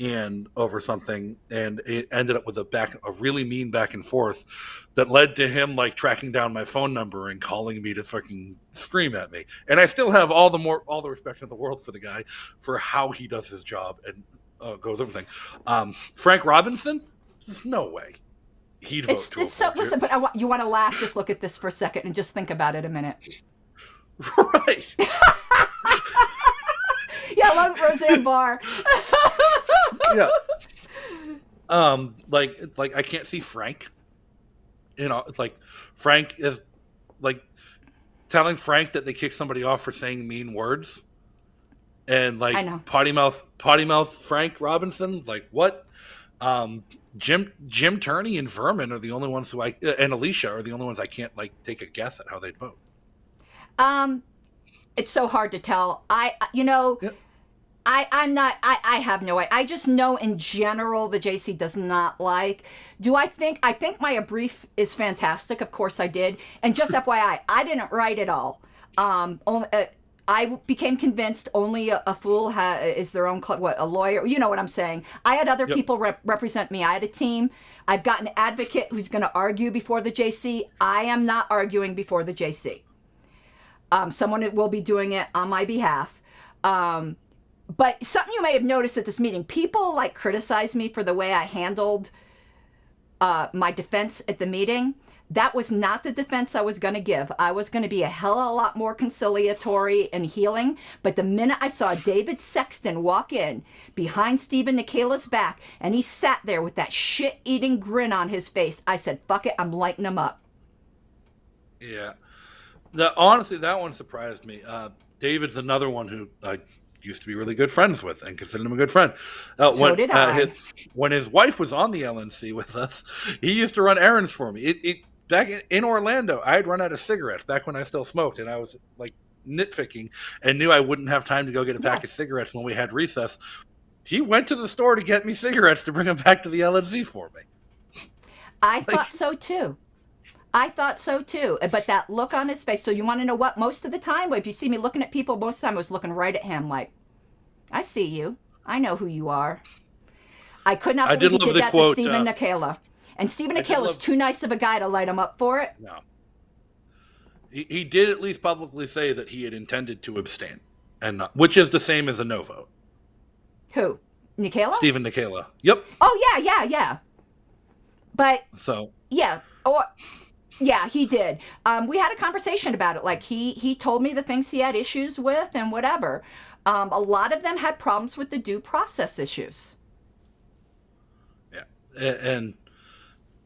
Speaker 5: and over something, and it ended up with a really mean back and forth that led to him like tracking down my phone number and calling me to fucking scream at me. And I still have all the respect in the world for the guy for how he does his job and goes everything. Frank Robinson, there's no way he'd vote to
Speaker 4: it's so
Speaker 5: uphold
Speaker 4: listen, but you want to laugh? Just look at this for a second and just think about it a minute.
Speaker 5: Right.
Speaker 4: Yeah, I love Roseanne Barr.
Speaker 5: Yeah. Like I can't see Frank. You know, like Frank is like telling Frank that they kick somebody off for saying mean words, and like
Speaker 4: I know.
Speaker 5: potty mouth Frank Robinson. Like what? Jim Turney and Vermin are the only ones and Alicia are the only ones I can't like take a guess at how they'd vote.
Speaker 4: It's so hard to tell.
Speaker 5: Yep.
Speaker 4: I have no idea. I just know in general the JC does not like. I think my brief is fantastic. Of course I did. And just FYI, I didn't write it all. I became convinced only a fool is their own a lawyer. You know what I'm saying. I had other people represent me. I had a team. I've got an advocate who's going to argue before the JC. I am not arguing before the JC. Someone will be doing it on my behalf. But something you may have noticed at this meeting, people like criticize me for the way I handled my defense at the meeting. That was not the defense I was going to give. I was going to be a hell of a lot more conciliatory and healing. But the minute I saw David Sexton walk in behind Stephen Nicaula's back, and he sat there with that shit-eating grin on his face, I said, fuck it, I'm lighting him up.
Speaker 5: Yeah. Honestly, that one surprised me. David's another one who I used to be really good friends with and considered him a good friend.
Speaker 4: So did I.
Speaker 5: When his wife was on the LNC with us, he used to run errands for me. Back in Orlando, I had run out of cigarettes back when I still smoked, and I was like nitpicking and knew I wouldn't have time to go get a pack of cigarettes when we had recess. He went to the store to get me cigarettes to bring them back to the LNC for me.
Speaker 4: I thought so too. But that look on his face, so you want to know what? Most of the time, if you see me looking at people, most of the time I was looking right at him like, I see you. I know who you are. I could not believe he did that to Stephen Nicaula. And Stephen Nicaula's too nice of a guy to light him up for it.
Speaker 5: No. He did at least publicly say that he had intended to abstain, which is the same as a no vote.
Speaker 4: Who? Nicaula?
Speaker 5: Stephen Nicaula. Yep.
Speaker 4: Oh, yeah. But,
Speaker 5: so.
Speaker 4: Yeah. Yeah, he did. We had a conversation about it. Like, he told me the things he had issues with and whatever. A lot of them had problems with the due process issues.
Speaker 5: Yeah. And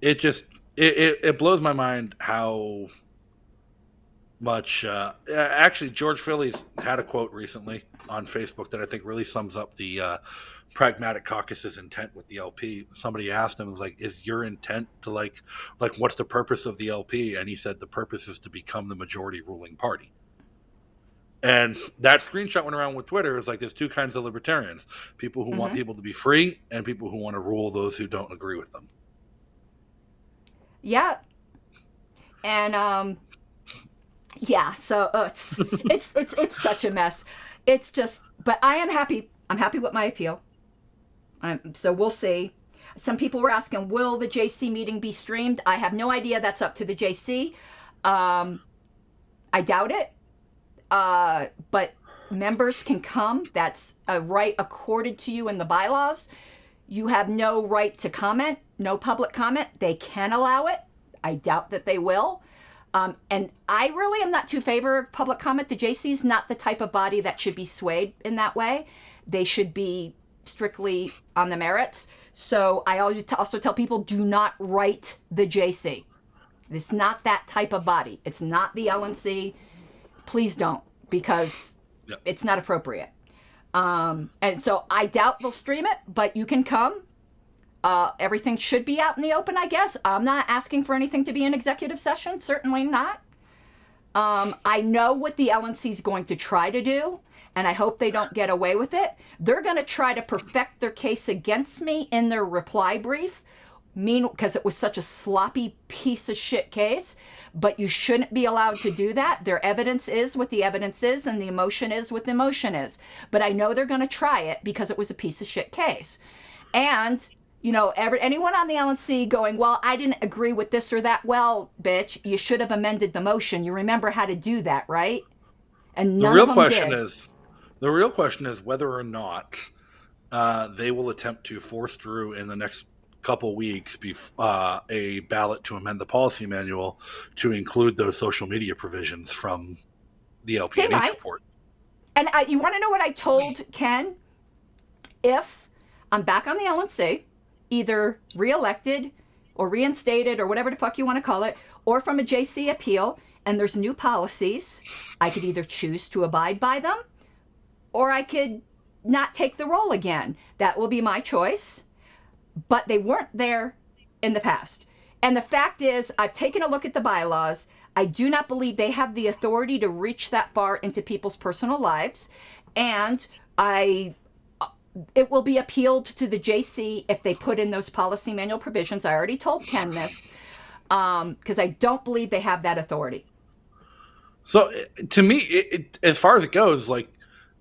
Speaker 5: it just, it blows my mind how much, actually, George Phillies had a quote recently on Facebook that I think really sums up the pragmatic caucus's intent with the LP. Somebody asked him, was like, is your intent to like what's the purpose of the LP? And he said the purpose is to become the majority ruling party. And that screenshot went around with Twitter. It's like there's two kinds of libertarians: people who want people to be free and people who want to rule those who don't agree with them.
Speaker 4: Yeah. And yeah, so it's such a mess. It's just, but I am happy. I'm happy with my appeal. So we'll see. Some people were asking, will the JC meeting be streamed? I have no idea. That's up to the JC. I doubt it. But members can come. That's a right accorded to you in the bylaws. You have no right to comment, no public comment. They can allow it. I doubt that they will. And I really am not too favor of public comment. The JC is not the type of body that should be swayed in that way. They should be strictly on the merits. So I always also tell people, do not write the JC. It's not that type of body. It's not the LNC. Please don't, because it's not appropriate. And so I doubt they'll stream it, but you can come. Everything should be out in the open, I guess. I'm not asking for anything to be an executive session. Certainly not. I know what the LNC is going to try to do, and I hope they don't get away with it. They're going to try to perfect their case against me in their reply brief, because it was such a sloppy piece of shit case. But you shouldn't be allowed to do that. Their evidence is what the evidence is, and the emotion is what the emotion is. But I know they're going to try it because it was a piece of shit case. And, you know, anyone on the LNC going, well, I didn't agree with this or that. Well, bitch, you should have amended the motion. You remember how to do that, right? And none of them did.
Speaker 5: The real question is whether or not they will attempt to force through in the next couple weeks a ballot to amend the policy manual to include those social media provisions from the LPNH report.
Speaker 4: And you want to know what I told Ken? If I'm back on the LNC, either reelected or reinstated or whatever the fuck you want to call it, or from a JC appeal, and there's new policies, I could either choose to abide by them, or I could not take the role again. That will be my choice. But they weren't there in the past. And the fact is, I've taken a look at the bylaws. I do not believe they have the authority to reach that far into people's personal lives. And it will be appealed to the JC if they put in those policy manual provisions. I already told Ken this, because I don't believe they have that authority.
Speaker 5: So to me, as far as it goes, like,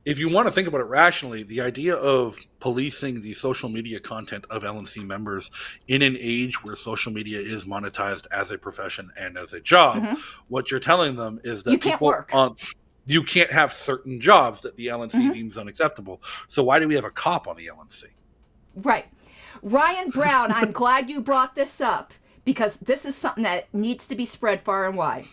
Speaker 5: if you want to think about it rationally, the idea of policing the social media content of LNC members in an age where social media is monetized as a profession and as a job, what you're telling them is that you can't have certain jobs that the LNC deems unacceptable. So why do we have a cop on the LNC?
Speaker 4: Right. Ryan Brown, I'm glad you brought this up, because this is something that needs to be spread far and wide.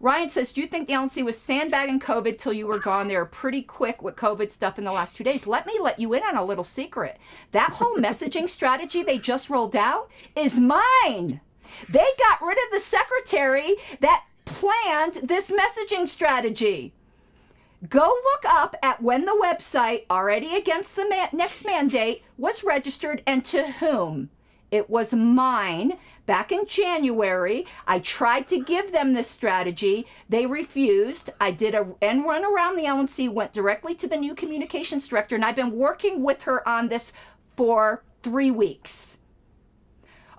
Speaker 4: Ryan says, do you think the LNC was sandbagging COVID till you were gone? They were pretty quick with COVID stuff in the last 2 days. Let me let you in on a little secret. That whole messaging strategy they just rolled out is mine. They got rid of the secretary that planned this messaging strategy. Go look up at when the website, already against the next mandate, was registered and to whom. It was mine. Back in January, I tried to give them this strategy. They refused. I did an end run around the LNC, went directly to the new communications director, and I've been working with her on this for 3 weeks.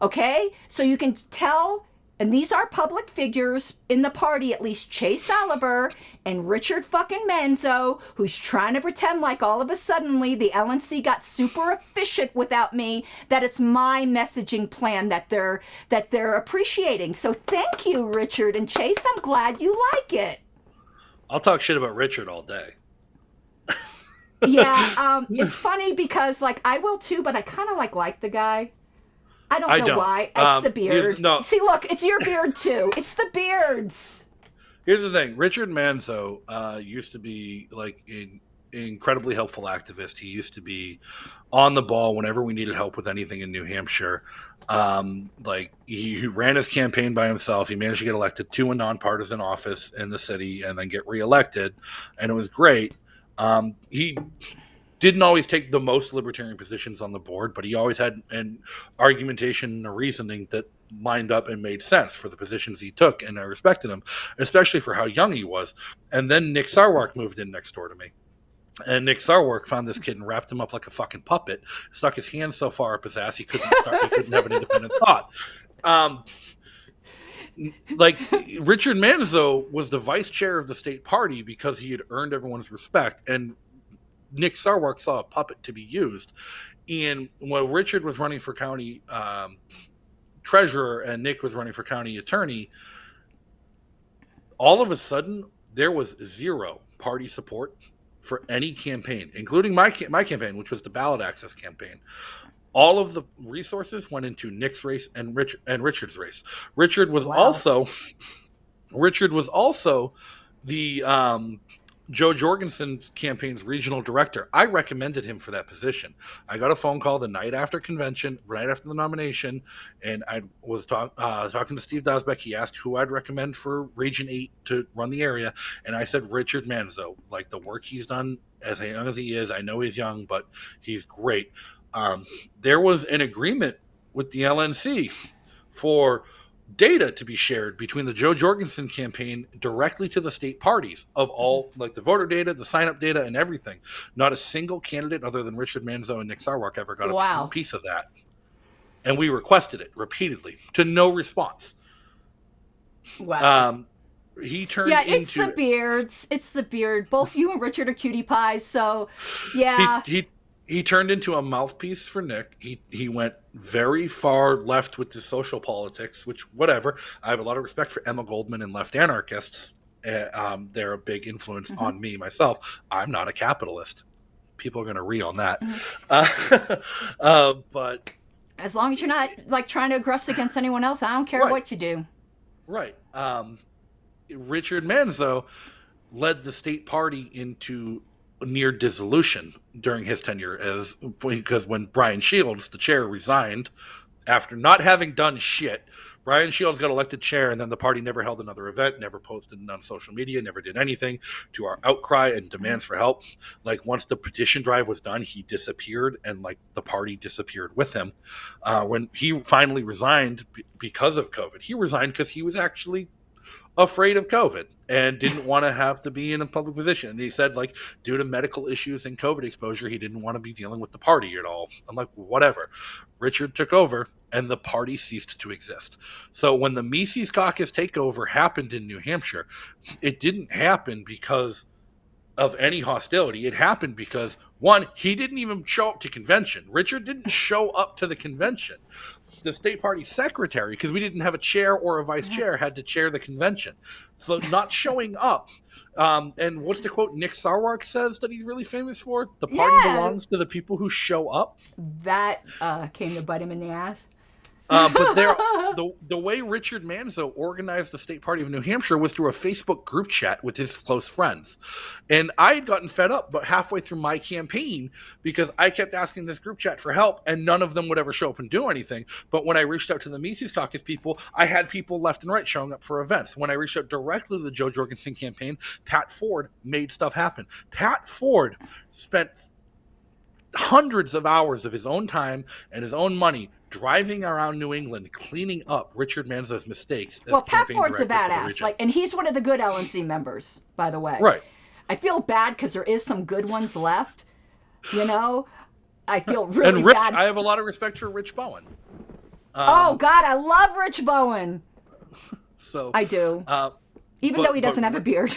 Speaker 4: Okay? So you can tell, and these are public figures in the party, at least Chase Oliver and Richard fucking Manzo, who's trying to pretend like all of a sudden the LNC got super efficient without me, that it's my messaging plan that they're appreciating. So thank you, Richard and Chase. I'm glad you like it.
Speaker 5: I'll talk shit about Richard all day.
Speaker 4: Yeah, it's funny because I will too, but I kind of like the guy. I don't know why. It's the beard. See, look, it's your beard too. It's the beards.
Speaker 5: Here's the thing. Richard Manzo used to be an incredibly helpful activist. He used to be on the ball whenever we needed help with anything in New Hampshire. He ran his campaign by himself. He managed to get elected to a nonpartisan office in the city and then get reelected. And it was great. He didn't always take the most libertarian positions on the board, but he always had an argumentation and a reasoning that lined up and made sense for the positions he took, and I respected him, especially for how young he was. And then Nick Sarwark moved in next door to me. And Nick Sarwark found this kid and wrapped him up like a fucking puppet, stuck his hand so far up his ass he couldn't have an independent thought. Richard Manzo was the vice chair of the state party because he had earned everyone's respect, and Nick Sarwark saw a puppet to be used. And when Richard was running for county treasurer and Nick was running for county attorney, all of a sudden there was zero party support for any campaign, including my campaign, which was the ballot access campaign. All of the resources went into Nick's race and Richard's race. Richard was also the Joe Jorgensen's campaign's regional director. I recommended him for that position. I got a phone call the night after convention, right after the nomination, and I was talking to Steve Dosbeck. He asked who I'd recommend for Region 8 to run the area, and I said Richard Manzo. Like, the work he's done, as young as he is, I know he's young, but he's great. There was an agreement with the LNC for data to be shared between the Joe Jorgensen campaign directly to the state parties of all, like the voter data, the sign-up data, and everything. Not a single candidate other than Richard Manzo and Nick Sarwark ever got a piece of that. And we requested it repeatedly to no response.
Speaker 4: Wow.
Speaker 5: He turned
Speaker 4: it's the beards. It's the beard. Both you and Richard are cutie pies, so yeah.
Speaker 5: He turned into a mouthpiece for Nick. He went very far left with his social politics, which, whatever. I have a lot of respect for Emma Goldman and left anarchists. They're a big influence on me, myself. I'm not a capitalist. People are going to on that. But
Speaker 4: as long as you're not like trying to aggress against anyone else, I don't care what you do.
Speaker 5: Right. Richard Manzo led the state party into near dissolution during his tenure, because when Brian Shields, the chair, resigned after not having done shit. Brian Shields got elected chair, and then the party never held another event, never posted on social media, never did anything to our outcry and demands for help. Like, once the petition drive was done, he disappeared, and like the party disappeared with him. When he finally resigned because of COVID, he resigned because he was actually afraid of COVID and didn't want to have to be in a public position. And he said, like, due to medical issues and COVID exposure, he didn't want to be dealing with the party at all. I'm like, whatever. Richard took over and the party ceased to exist. So when the Mises caucus takeover happened in New Hampshire, it didn't happen because of any hostility. It happened because, one, he didn't even show up to convention. Richard didn't show up to the convention. The state party secretary, because we didn't have a chair or a vice chair, had to chair the convention. So not showing up. And what's the quote Nick Sarwark says that he's really famous for? The party belongs to the people who show up.
Speaker 4: That came to bite him in the ass.
Speaker 5: But the way Richard Manzo organized the state party of New Hampshire was through a Facebook group chat with his close friends. And I had gotten fed up but halfway through my campaign because I kept asking this group chat for help and none of them would ever show up and do anything. But when I reached out to the Mises Caucus people, I had people left and right showing up for events. When I reached out directly to the Joe Jorgensen campaign, Pat Ford made stuff happen. Pat Ford spent hundreds of hours of his own time and his own money driving around New England, cleaning up Richard Manzo's mistakes.
Speaker 4: Well, Pat Ford's a badass, and he's one of the good LNC members, by the way.
Speaker 5: Right.
Speaker 4: I feel bad because there is some good ones left. You know, I feel really bad.
Speaker 5: I have a lot of respect for Rich Bowen.
Speaker 4: Oh God, I love Rich Bowen.
Speaker 5: So
Speaker 4: I do, even though he doesn't have a beard.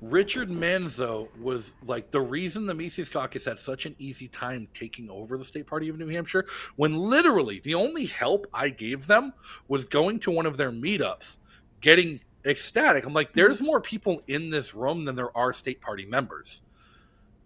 Speaker 5: Richard Manzo was like the reason the Mises Caucus had such an easy time taking over the state party of New Hampshire, when literally the only help I gave them was going to one of their meetups, getting ecstatic. I'm like, there's more people in this room than there are state party members.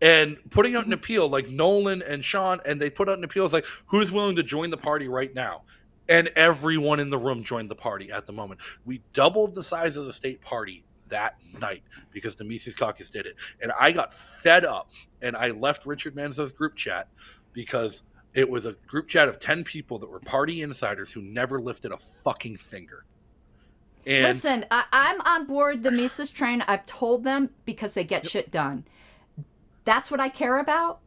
Speaker 5: And putting out an appeal like Nolan and Sean, and they put out an appeal as like, who's willing to join the party right now? And everyone in the room joined the party at the moment. We doubled the size of the state party that night because the Mises Caucus did it. And I got fed up and I left Richard Manzo's group chat because it was a group chat of 10 people that were party insiders who never lifted a fucking finger. And
Speaker 4: listen, I'm on board the Mises train. I've told them because they get shit done. That's what I care about.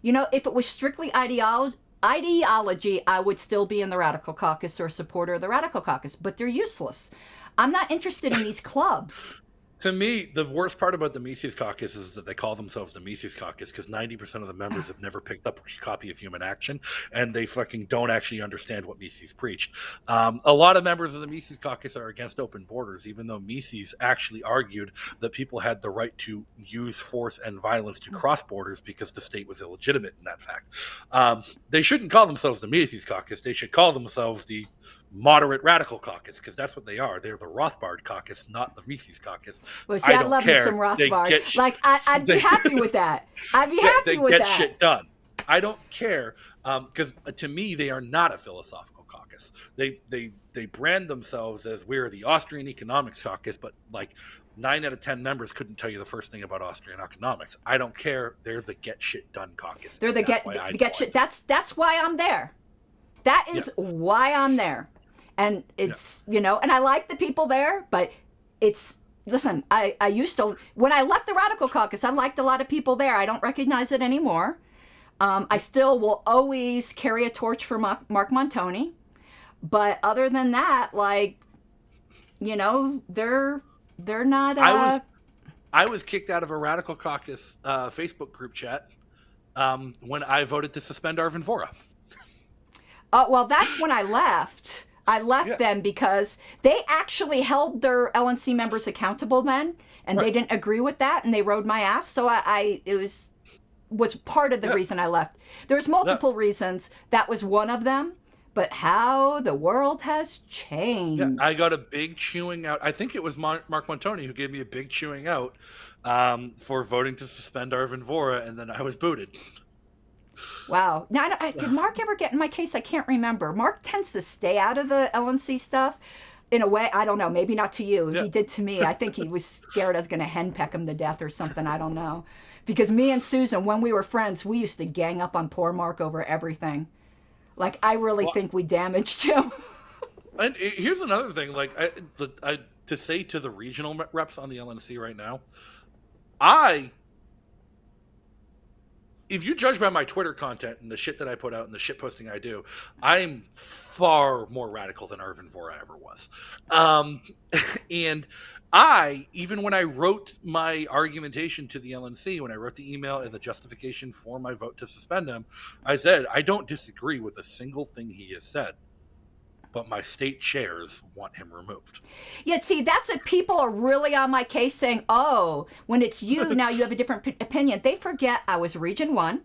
Speaker 4: You know, if it was strictly ideology, I would still be in the Radical Caucus or a supporter of the Radical Caucus, but they're useless. I'm not interested in these clubs.
Speaker 5: To me, the worst part about the Mises Caucus is that they call themselves the Mises Caucus because 90% of the members have never picked up a copy of Human Action, and they fucking don't actually understand what Mises preached. A lot of members of the Mises Caucus are against open borders, even though Mises actually argued that people had the right to use force and violence to cross borders because the state was illegitimate in that fact. They shouldn't call themselves the Mises Caucus. They should call themselves the Moderate Radical Caucus, because that's what they are. They're the Rothbard Caucus, not the Mises Caucus.
Speaker 4: Well, see, I love me some Rothbard. Like, I'd be happy with that. I'd be happy with that.
Speaker 5: They get shit done. I don't care, because to me, they are not a philosophical caucus. They brand themselves as we're the Austrian Economics Caucus, but like 9 out of 10 members couldn't tell you the first thing about Austrian economics. I don't care. They're the get shit done caucus.
Speaker 4: They're the get shit. That's why I'm there. That is why I'm there. And it's, and I like the people there, but listen, I used to, when I left the Radical Caucus, I liked a lot of people there. I don't recognize it anymore. I still will always carry a torch for Mark Montoni. But other than that, they're not.
Speaker 5: I was kicked out of a Radical Caucus Facebook group chat when I voted to suspend Arvin Vora.
Speaker 4: Well, that's when I left. I left them because they actually held their LNC members accountable then, and they didn't agree with that, and they rode my ass. So it was part of the reason I left. There's multiple reasons. That was one of them. But how the world has changed.
Speaker 5: Yeah, I got a big chewing out. I think it was Mark Montoni who gave me a big chewing out for voting to suspend Arvin Vora, and then I was booted.
Speaker 4: Wow. Now, did Mark ever get in my case? I can't remember. Mark tends to stay out of the LNC stuff in a way. I don't know. Maybe not to you. Yeah. He did to me. I think he was scared I was going to henpeck him to death or something. I don't know. Because me and Susan, when we were friends, we used to gang up on poor Mark over everything. I really think we damaged him.
Speaker 5: And here's another thing. To say to the regional reps on the LNC right now, if you judge by my Twitter content and the shit that I put out and the shit posting I do, I'm far more radical than Arvin Vora ever was. And even when I wrote my argumentation to the LNC, when I wrote the email and the justification for my vote to suspend him, I said, I don't disagree with a single thing he has said, but my state chairs want him removed.
Speaker 4: Yeah, see, that's what people are really on my case saying, oh, when it's you, now you have a different opinion. They forget I was Region 1.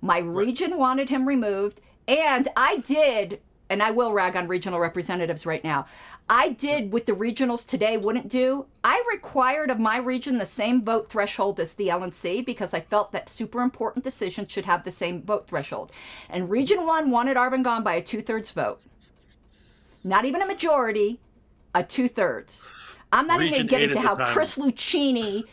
Speaker 4: My region wanted him removed, and I did, and I will rag on regional representatives right now, I did what the regionals today wouldn't do. I required of my region the same vote threshold as the LNC because I felt that super important decisions should have the same vote threshold. And Region 1 wanted Arvin gone by a 2/3 vote. Not even a majority, a 2/3. I'm not even going to get into how Chris Lucchini,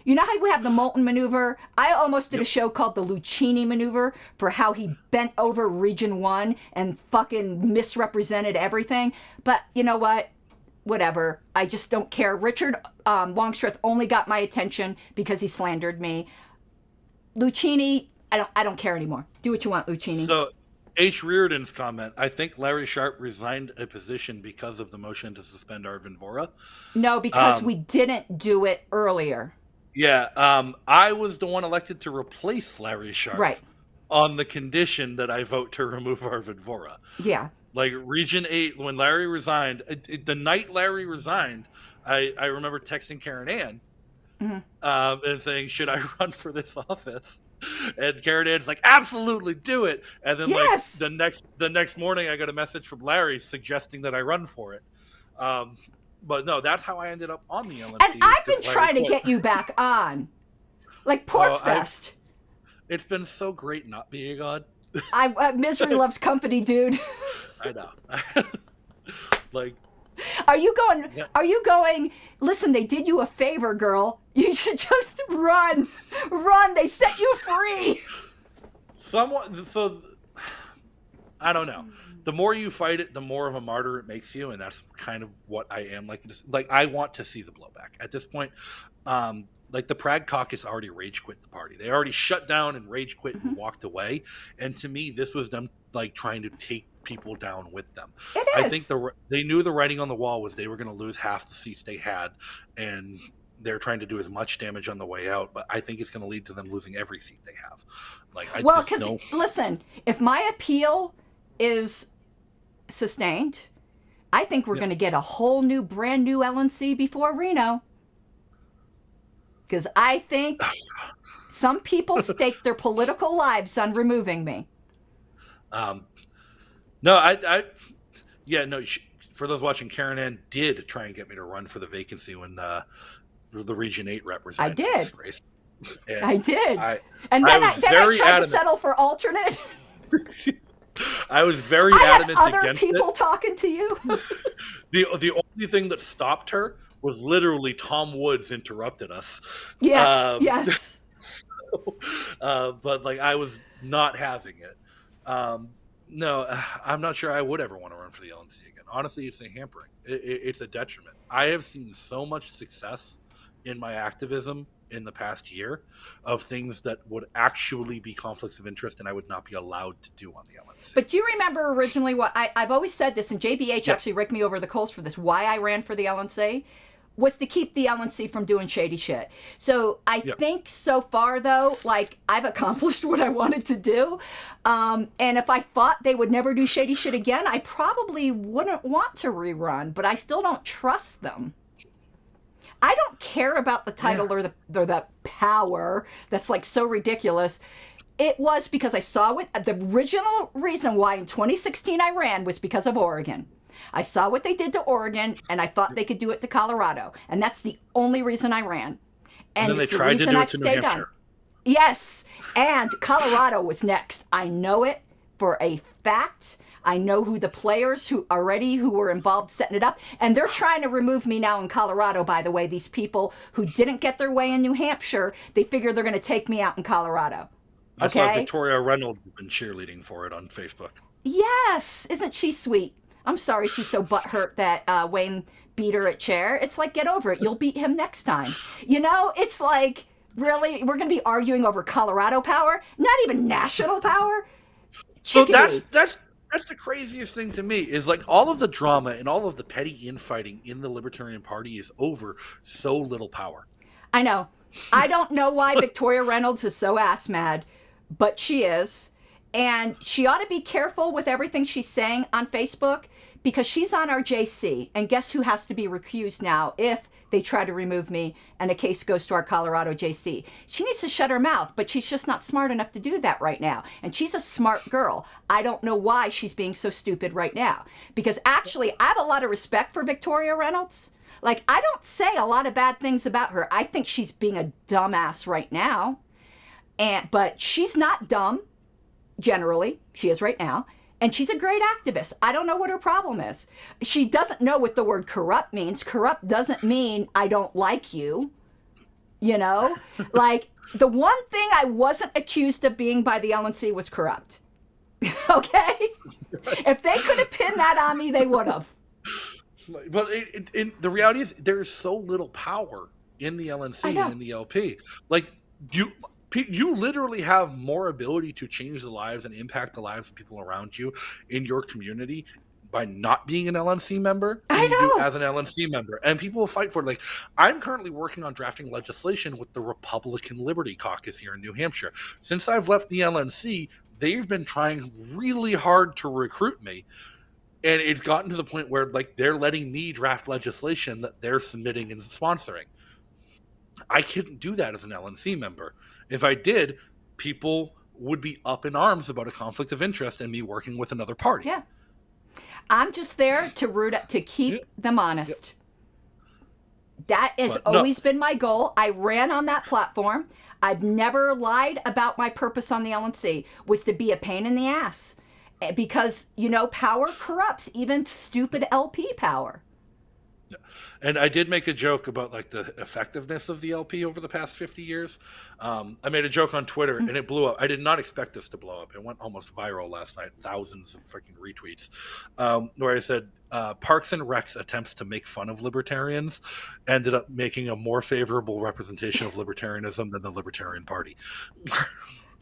Speaker 4: you know how we have the Moulton maneuver? I almost did a show called the Lucchini maneuver for how he bent over Region 1 and fucking misrepresented everything. But you know what? Whatever. I just don't care. Richard Longstreth only got my attention because he slandered me. Lucchini, I don't care anymore. Do what you want, Lucchini.
Speaker 5: So H. Reardon's comment, I think Larry Sharp resigned a position because of the motion to suspend Arvin Vora.
Speaker 4: No, because we didn't do it earlier.
Speaker 5: Yeah, I was the one elected to replace Larry Sharp on the condition that I vote to remove Arvin Vora.
Speaker 4: Yeah.
Speaker 5: Region 8, when Larry resigned, the night Larry resigned, I remember texting Karen Ann and saying, should I run for this office? And Karen Ann's like, absolutely, do it. And then the next morning, I got a message from Larry suggesting that I run for it. But no, that's how I ended up on the LNC.
Speaker 4: And I've been trying to get you back on. Porkfest.
Speaker 5: It's been so great not being on.
Speaker 4: Misery loves company, dude.
Speaker 5: I know.
Speaker 4: Are you going, listen, they did you a favor, girl. You should just run. Run. They set you free.
Speaker 5: I don't know. The more you fight it, the more of a martyr it makes you, and that's kind of what I am. I want to see the blowback. At this point, the Prague Caucus already rage quit the party. They already shut down and rage quit and walked away. And to me, this was them trying to take people down with them.
Speaker 4: It is.
Speaker 5: I think they knew the writing on the wall was they were going to lose half the seats they had, and they're trying to do as much damage on the way out. But I think it's going to lead to them losing every seat they have. Listen,
Speaker 4: if my appeal is sustained, I think we're going to get a whole new, brand new LNC before Reno. Because I think some people stake their political lives on removing me.
Speaker 5: For those watching, Karen Ann did try and get me to run for the vacancy when the Region 8 representative.
Speaker 4: I did.
Speaker 5: Disgraced.
Speaker 4: I did. And then I tried to settle for alternate.
Speaker 5: I was very adamant against it.
Speaker 4: I had other people talking to you.
Speaker 5: The only thing that stopped her was literally Tom Woods interrupted us.
Speaker 4: Yes, yes.
Speaker 5: But like I was not having it. No, I'm not sure I would ever want to run for the LNC again. Honestly, it's a hampering. It's a detriment. I have seen so much success in my activism in the past year of things that would actually be conflicts of interest and I would not be allowed to do on the LNC.
Speaker 4: But do you remember originally what I've always said this, and JBH actually raked me over the coals for this, why I ran for the LNC? Was to keep the LNC from doing shady shit. So I think so far, though, like, I've accomplished what I wanted to do. And if I thought they would never do shady shit again, I probably wouldn't want to rerun, but I still don't trust them. I don't care about the title or the power that's, like, so ridiculous. It was because I saw it. The original reason why in 2016 I ran was because of Oregon. I saw what they did to Oregon, and I thought they could do it to Colorado. And that's the only reason I ran. And
Speaker 5: then they
Speaker 4: it's the
Speaker 5: tried to
Speaker 4: reason
Speaker 5: do it
Speaker 4: I've
Speaker 5: to New
Speaker 4: stayed on.
Speaker 5: Hampshire.
Speaker 4: Yes. And Colorado was next. I know it for a fact. I know who the players who were involved setting it up. And they're trying to remove me now in Colorado, by the way. These people who didn't get their way in New Hampshire, they figure they're going to take me out in Colorado.
Speaker 5: I saw Victoria Reynolds has been cheerleading for it on Facebook.
Speaker 4: Yes. Isn't she sweet? I'm sorry she's so butthurt that Wayne beat her at chair. It's like, get over it. You'll beat him next time. You know, it's like, really? We're going to be arguing over Colorado power? Not even national power?
Speaker 5: So that's the craziest thing to me is like all of the drama and all of the petty infighting in the Libertarian Party is over so little power.
Speaker 4: I know. I don't know why Victoria Reynolds is so ass mad, but she is. And she ought to be careful with everything she's saying on Facebook because she's on our JC. And guess who has to be recused now if they try to remove me and a case goes to our Colorado JC? She needs to shut her mouth, but she's just not smart enough to do that right now. And she's a smart girl. I don't know why she's being so stupid right now. Because actually, I have a lot of respect for Victoria Reynolds. Like, I don't say a lot of bad things about her. I think she's being a dumbass right now. But she's not dumb. Generally, she is right now. And she's a great activist. I don't know what her problem is. She doesn't know what the word corrupt means. Corrupt doesn't mean I don't like you. You know? Like, the one thing I wasn't accused of being by the LNC was corrupt. Okay? If they could have pinned that on me, they would have.
Speaker 5: But the reality is there is so little power in the LNC and in the LP. Like, you literally have more ability to change the lives and impact the lives of people around you in your community by not being an LNC member than you do as an LNC member. And people will fight for it. Like, I'm currently working on drafting legislation with the Republican Liberty Caucus here in New Hampshire. Since I've left the LNC, they've been trying really hard to recruit me. And it's gotten to the point where, like, they're letting me draft legislation that they're submitting and sponsoring. I couldn't do that as an LNC member. If I did, people would be up in arms about a conflict of interest and me working with another party.
Speaker 4: Yeah. I'm just there to keep them honest. That has always been my goal. I ran on that platform. I've never lied about my purpose on the LNC, was to be a pain in the ass. Because, you know, power corrupts, even stupid LP power.
Speaker 5: Yeah. And I did make a joke about like the effectiveness of the LP over the past 50 years. I made a joke on Twitter and it blew up. I did not expect this to blow up. It went almost viral last night, thousands of freaking retweets, where I said Parks and Rec's attempts to make fun of libertarians ended up making a more favorable representation of libertarianism than the Libertarian Party.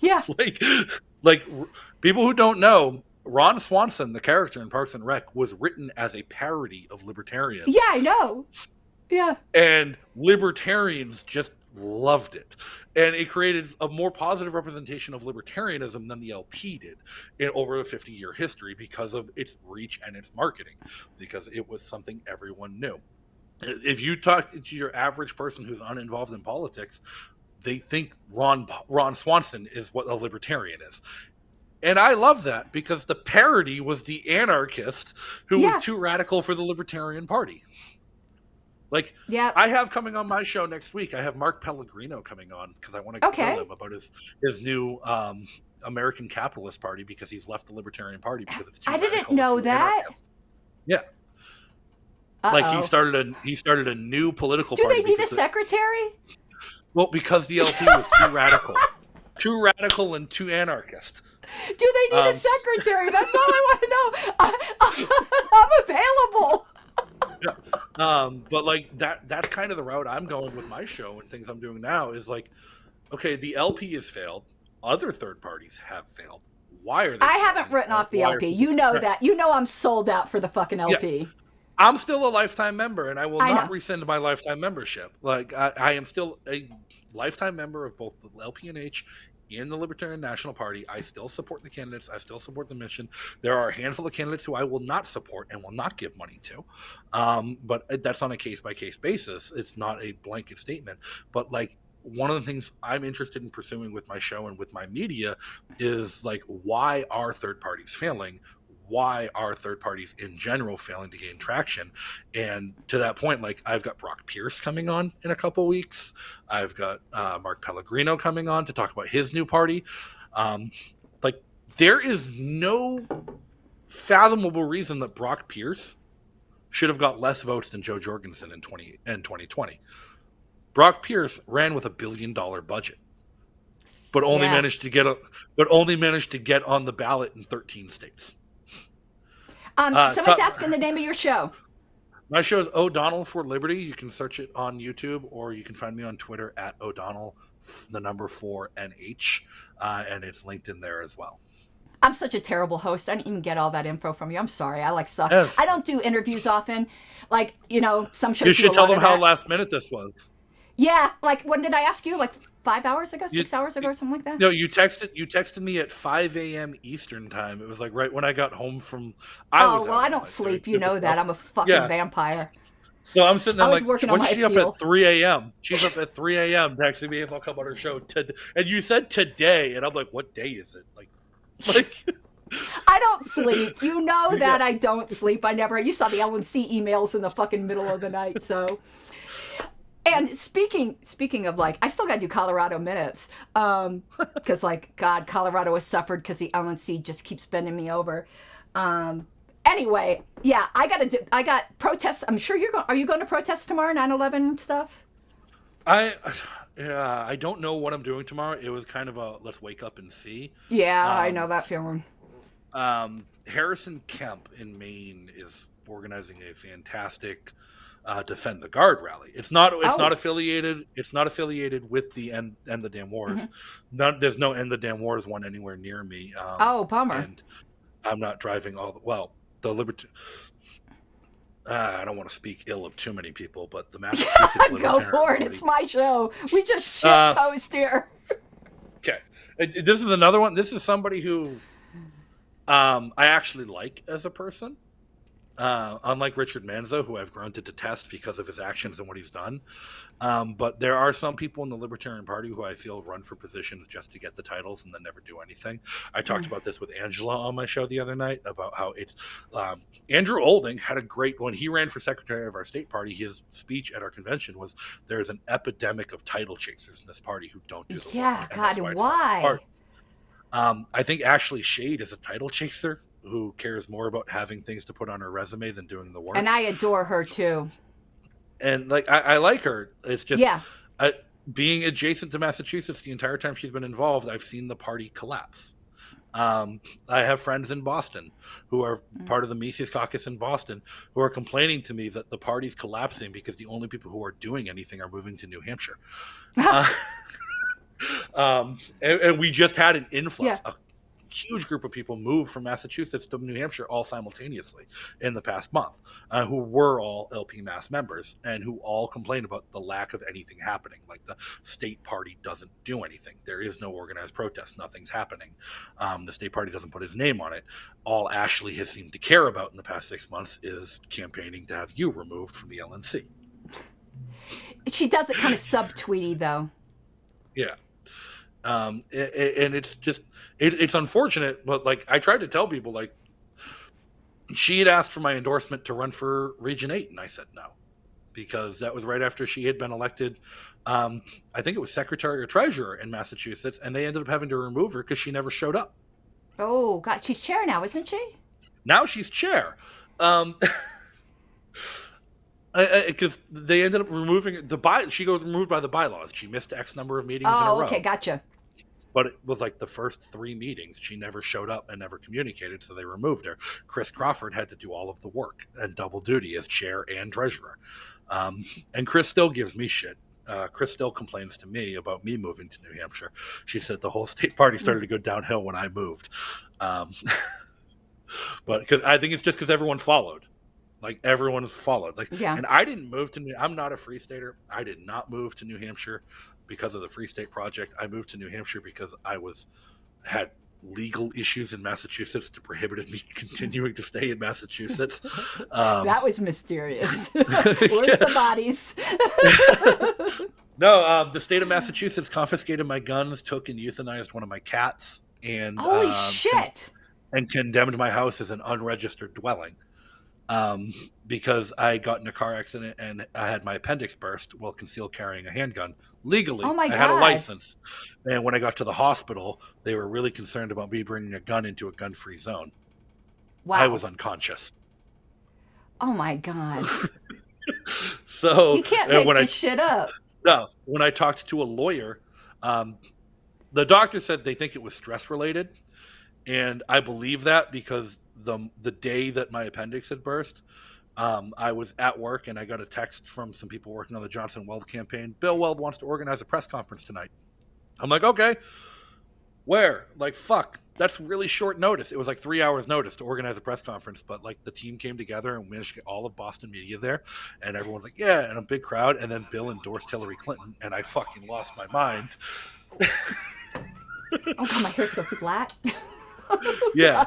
Speaker 4: Yeah.
Speaker 5: like people who don't know, Ron Swanson, the character in Parks and Rec, was written as a parody of libertarians.
Speaker 4: Yeah, I know. Yeah.
Speaker 5: And libertarians just loved it. And it created a more positive representation of libertarianism than the LP did over a 50-year history because of its reach and its marketing, because it was something everyone knew. If you talk to your average person who's uninvolved in politics, they think Ron Swanson is what a libertarian is. And I love that because the parody was the anarchist who was too radical for the Libertarian Party. Like, I have coming on my show next week, I have Mark Pellegrino coming on because I want to grill him about his new American Capitalist Party because he's left the Libertarian Party because it's too
Speaker 4: I
Speaker 5: radical.
Speaker 4: didn't know that.
Speaker 5: Anarchist. Yeah. Like
Speaker 4: Uh-oh.
Speaker 5: he started a new political
Speaker 4: Do
Speaker 5: party.
Speaker 4: they need a secretary?
Speaker 5: Because the LP was too radical and too anarchist.
Speaker 4: Do they need a secretary? That's all I want to know. I'm available.
Speaker 5: Yeah. But like that's kind of the route I'm going with my show and things I'm doing now is like, okay, the LP has failed. Other third parties have failed. Why are they?
Speaker 4: I haven't written off the LP. You know that. You know I'm sold out for the fucking LP.
Speaker 5: Yeah. I'm still a lifetime member, and I will not rescind my lifetime membership. Like I am still a lifetime member of both the LP and H in the Libertarian National Party. I still support the candidates. I still support the mission. There are a handful of candidates who I will not support and will not give money to. But that's on a case-by-case basis. It's not a blanket statement. But like one of the things I'm interested in pursuing with my show and with my media is like, why are third parties failing? Why are third parties in general failing to gain traction? And to that point, like I've got Brock Pierce coming on in a couple weeks. I've got Mark Pellegrino coming on to talk about his new party. Like there is no fathomable reason that Brock Pierce should have got less votes than Joe Jorgensen in 2020. Brock Pierce ran with $1 billion budget, but only managed to get on the ballot in 13 states.
Speaker 4: Somebody's asking the name of your show.
Speaker 5: My show is O'Donnell for Liberty. You can search it on YouTube, or you can find me on Twitter at O'Donnell, the number 4NH, and it's linked in there as well.
Speaker 4: I'm such a terrible host. I didn't even get all that info from you. I'm sorry. I suck. Yeah. I don't do interviews often. Like, some shows.
Speaker 5: You should tell them how last minute this was.
Speaker 4: Yeah, like when did I ask you? Like 5 hours ago, 6 hours ago, or something like that?
Speaker 5: No, you texted me at 5 a.m. Eastern time. It was like right when I got home from.
Speaker 4: I don't sleep. You know that. I'm a fucking vampire.
Speaker 5: So I'm sitting there like,
Speaker 4: when's she
Speaker 5: up at 3 a.m.? She's up at 3 a.m. texting me if I'll come on her show. And you said today, and I'm like, what day is it? Like.
Speaker 4: I don't sleep. You know that I don't sleep. You saw the LNC emails in the fucking middle of the night, so. And speaking of like, I still got to do Colorado minutes, because like, God, Colorado has suffered because the LNC just keeps bending me over. Anyway, yeah, I got protests. I'm sure are you going to protest tomorrow, 9/11 stuff?
Speaker 5: I don't know what I'm doing tomorrow. It was kind of a let's wake up and see.
Speaker 4: Yeah, I know that feeling.
Speaker 5: Harrison Kemp in Maine is organizing a fantastic Defend the Guard rally. It's not affiliated. It's not affiliated with the End the Damn Wars. Mm-hmm. There's no End the Damn Wars one anywhere near me.
Speaker 4: Bummer.
Speaker 5: And I'm not driving the I don't want to speak ill of too many people, but the Massachusetts
Speaker 4: Go for it. It's my show. We just shit post here.
Speaker 5: Okay. This is another one. This is somebody who I actually like as a person. Unlike Richard Manzo, who I've grown to detest because of his actions and what he's done. But there are some people in the Libertarian Party who I feel run for positions just to get the titles and then never do anything. I talked about this with Angela on my show the other night about how it's Andrew Olding had when he ran for secretary of our state party, his speech at our convention was, there's an epidemic of title chasers in this party who don't do the work.
Speaker 4: Yeah, God, why?
Speaker 5: I think Ashley Shade is a title chaser who cares more about having things to put on her resume than doing the work.
Speaker 4: And I adore her too.
Speaker 5: And like I like her. It's just being adjacent to Massachusetts the entire time she's been involved, I've seen the party collapse. I have friends in Boston who are part of the Mises Caucus in Boston who are complaining to me that the party's collapsing because the only people who are doing anything are moving to New Hampshire. And we just had an influx. A huge group of people moved from Massachusetts to New Hampshire all simultaneously in the past month, who were all LP Mass members and who all complained about the lack of anything happening. Like the state party doesn't do anything. There is no organized protest. Nothing's happening. The state party doesn't put his name on it. All Ashley has seemed to care about in the past 6 months is campaigning to have you removed from the LNC.
Speaker 4: She does it kind of subtweety though.
Speaker 5: Yeah. And it's just it's unfortunate, but like I tried to tell people, like she had asked for my endorsement to run for Region 8 and I said no, because that was right after she had been elected. I think it was secretary or treasurer in Massachusetts, and they ended up having to remove her because she never showed up.
Speaker 4: Oh God, she's chair now, isn't she?
Speaker 5: Now she's chair. Because they ended up removing she goes removed by the bylaws. She missed X number of meetings in a row.
Speaker 4: Oh, okay, gotcha.
Speaker 5: But it was like the first 3 meetings. She never showed up and never communicated, so they removed her. Chris Crawford had to do all of the work and double duty as chair and treasurer. And Chris still gives me shit. Chris still complains to me about me moving to New Hampshire. She said the whole state party started to go downhill when I moved. But cause I think it's just because everyone followed. Like, everyone has followed. Like,
Speaker 4: Yeah.
Speaker 5: And I didn't move to I'm not a Free Stater. I did not move to New Hampshire because of the Free State Project. I moved to New Hampshire because I had legal issues in Massachusetts that prohibited me continuing to stay in Massachusetts.
Speaker 4: That was mysterious. Where's the bodies?
Speaker 5: No, the state of Massachusetts confiscated my guns, took and euthanized one of my cats, and
Speaker 4: Holy shit!
Speaker 5: And condemned my house as an unregistered dwelling. Because I got in a car accident and I had my appendix burst while concealed carrying a handgun legally.
Speaker 4: Oh my God.
Speaker 5: I had a license. And when I got to the hospital, they were really concerned about me bringing a gun into a gun-free zone.
Speaker 4: Wow.
Speaker 5: I was unconscious.
Speaker 4: Oh my God.
Speaker 5: So
Speaker 4: You can't make this shit up.
Speaker 5: No, when I talked to a lawyer, the doctor said they think it was stress related. And I believe that because the day that my appendix had burst, I was at work and I got a text from some people working on the Johnson Weld campaign. Bill Weld wants to organize a press conference tonight. I'm like, okay, where? Like, fuck, that's really short notice. It was like 3 hours notice to organize a press conference, but like the team came together and managed to get all of Boston media there, and everyone's like, yeah, and a big crowd. And then Bill endorsed Hillary Clinton, and I fucking lost my mind.
Speaker 4: Oh God, my hair's so flat.
Speaker 5: Yeah.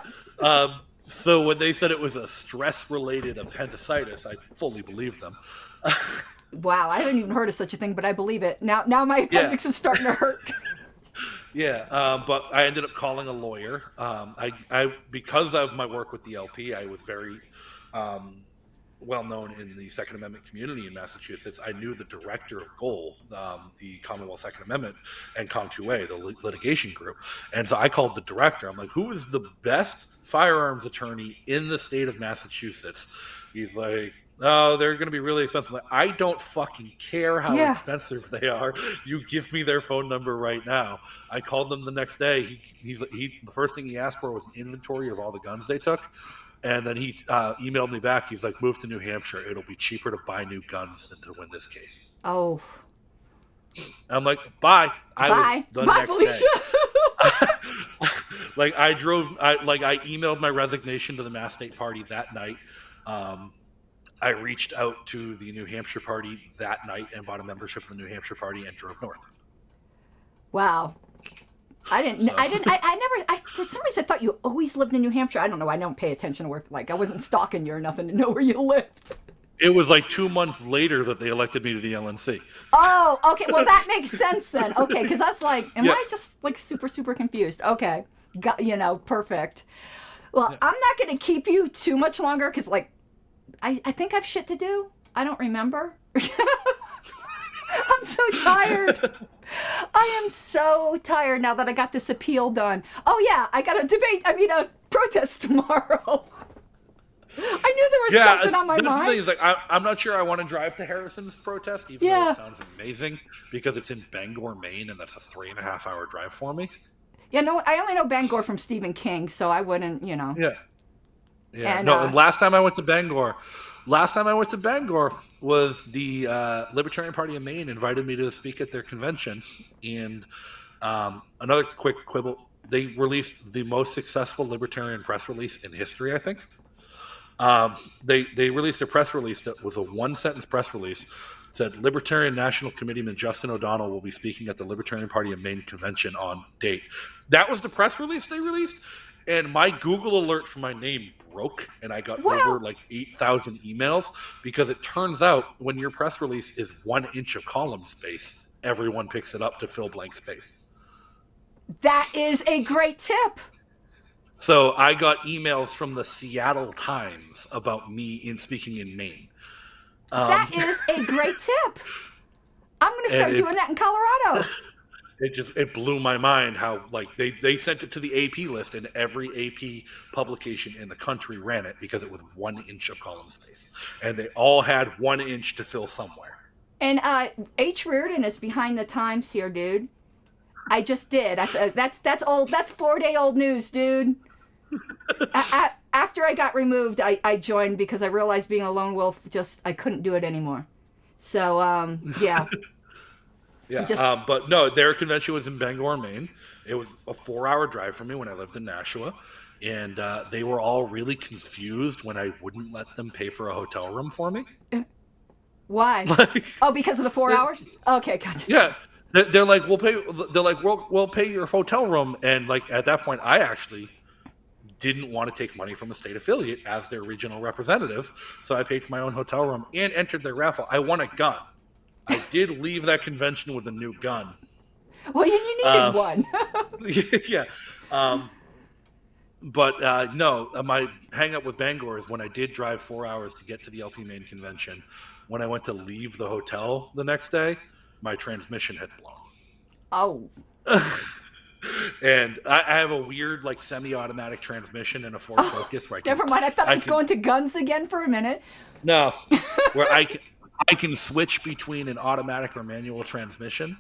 Speaker 5: So when they said it was a stress-related appendicitis, I fully believed them.
Speaker 4: Wow, I haven't even heard of such a thing, but I believe it. Now my appendix is starting to hurt.
Speaker 5: Yeah, but I ended up calling a lawyer. I because of my work with the LP, I was very well known in the Second Amendment community in Massachusetts. I knew the director of GOAL, the Commonwealth Second Amendment, and Com2A, the litigation group. And so I called the director. I'm like, who is the best firearms attorney in the state of Massachusetts? He's like, oh, they're going to be really expensive. I'm like, I don't fucking care how expensive they are. You give me their phone number right now. I called them the next day. The first thing he asked for was an inventory of all the guns they took. And then he emailed me back. He's like, move to New Hampshire. It'll be cheaper to buy new guns than to win this case.
Speaker 4: Oh.
Speaker 5: I'm like, bye.
Speaker 4: Bye, Felicia.
Speaker 5: Like, I emailed my resignation to the Mass State Party that night. I reached out to the New Hampshire Party that night and bought a membership in the New Hampshire Party and drove north.
Speaker 4: Wow. For some reason I thought you always lived in New Hampshire. I don't know. I don't pay attention to where, like, I wasn't stalking you or nothing to know where you lived.
Speaker 5: It was like 2 months later that they elected me to the LNC.
Speaker 4: Oh, okay. Well, that makes sense then. Okay, because I was like, am I just like super, super confused? Okay. Perfect. Well, I'm not going to keep you too much longer because, like, I think I have shit to do. I don't remember. I'm so tired. I am so tired now that I got this appeal done. Oh, yeah, I got a protest tomorrow. I knew there was something on my mind.
Speaker 5: The thing is, like, I'm not sure I want to drive to Harrison's protest, even though it sounds amazing, because it's in Bangor, Maine, and that's a 3.5-hour drive for me.
Speaker 4: Yeah, no, I only know Bangor from Stephen King, so I wouldn't,
Speaker 5: Yeah. And last time I went to Bangor was the Libertarian Party of Maine invited me to speak at their convention. And another quick quibble, they released the most successful Libertarian press release in history, I think. They released a press release that was a one-sentence press release. It said, Libertarian National Committeeman Justin O'Donnell will be speaking at the Libertarian Party of Maine convention on date. That was the press release they released, and my Google alert for my name broke, and I got over like 8,000 emails, because it turns out when your press release is 1 inch of column space, everyone picks it up to fill blank space.
Speaker 4: That is a great tip.
Speaker 5: So I got emails from the Seattle Times about me speaking in Maine. That
Speaker 4: is a great tip. I'm going to start doing that in Colorado.
Speaker 5: it blew my mind how like they sent it to the AP list, and every AP publication in the country ran it because it was 1 inch of column space, and they all had 1 inch to fill somewhere.
Speaker 4: And H. Reardon is behind the times here, dude. I just did. That's old. That's 4-day-old news, dude. After I got removed, I joined because I realized being a lone wolf, I couldn't do it anymore. So, yeah.
Speaker 5: Yeah, but no, their convention was in Bangor, Maine. It was a 4-hour drive from me when I lived in Nashua. And they were all really confused when I wouldn't let them pay for a hotel room for me.
Speaker 4: Why? Because of the 4 hours? Okay, gotcha.
Speaker 5: Yeah. They're like, we'll pay. They're like, we'll pay your hotel room, and like at that point, I actually didn't want to take money from a state affiliate as their regional representative, so I paid for my own hotel room and entered their raffle. I won a gun. I did leave that convention with a new gun.
Speaker 4: Well, you needed one.
Speaker 5: Yeah. But no, my hang up with Bangor is when I did drive 4 hours to get to the LP Maine convention. When I went to leave the hotel the next day, my transmission had blown.
Speaker 4: Oh.
Speaker 5: And I have a weird, like, semi-automatic transmission and a Ford Focus. Where
Speaker 4: Never mind. I thought I was going to guns again for a minute.
Speaker 5: No, where I can switch between an automatic or manual transmission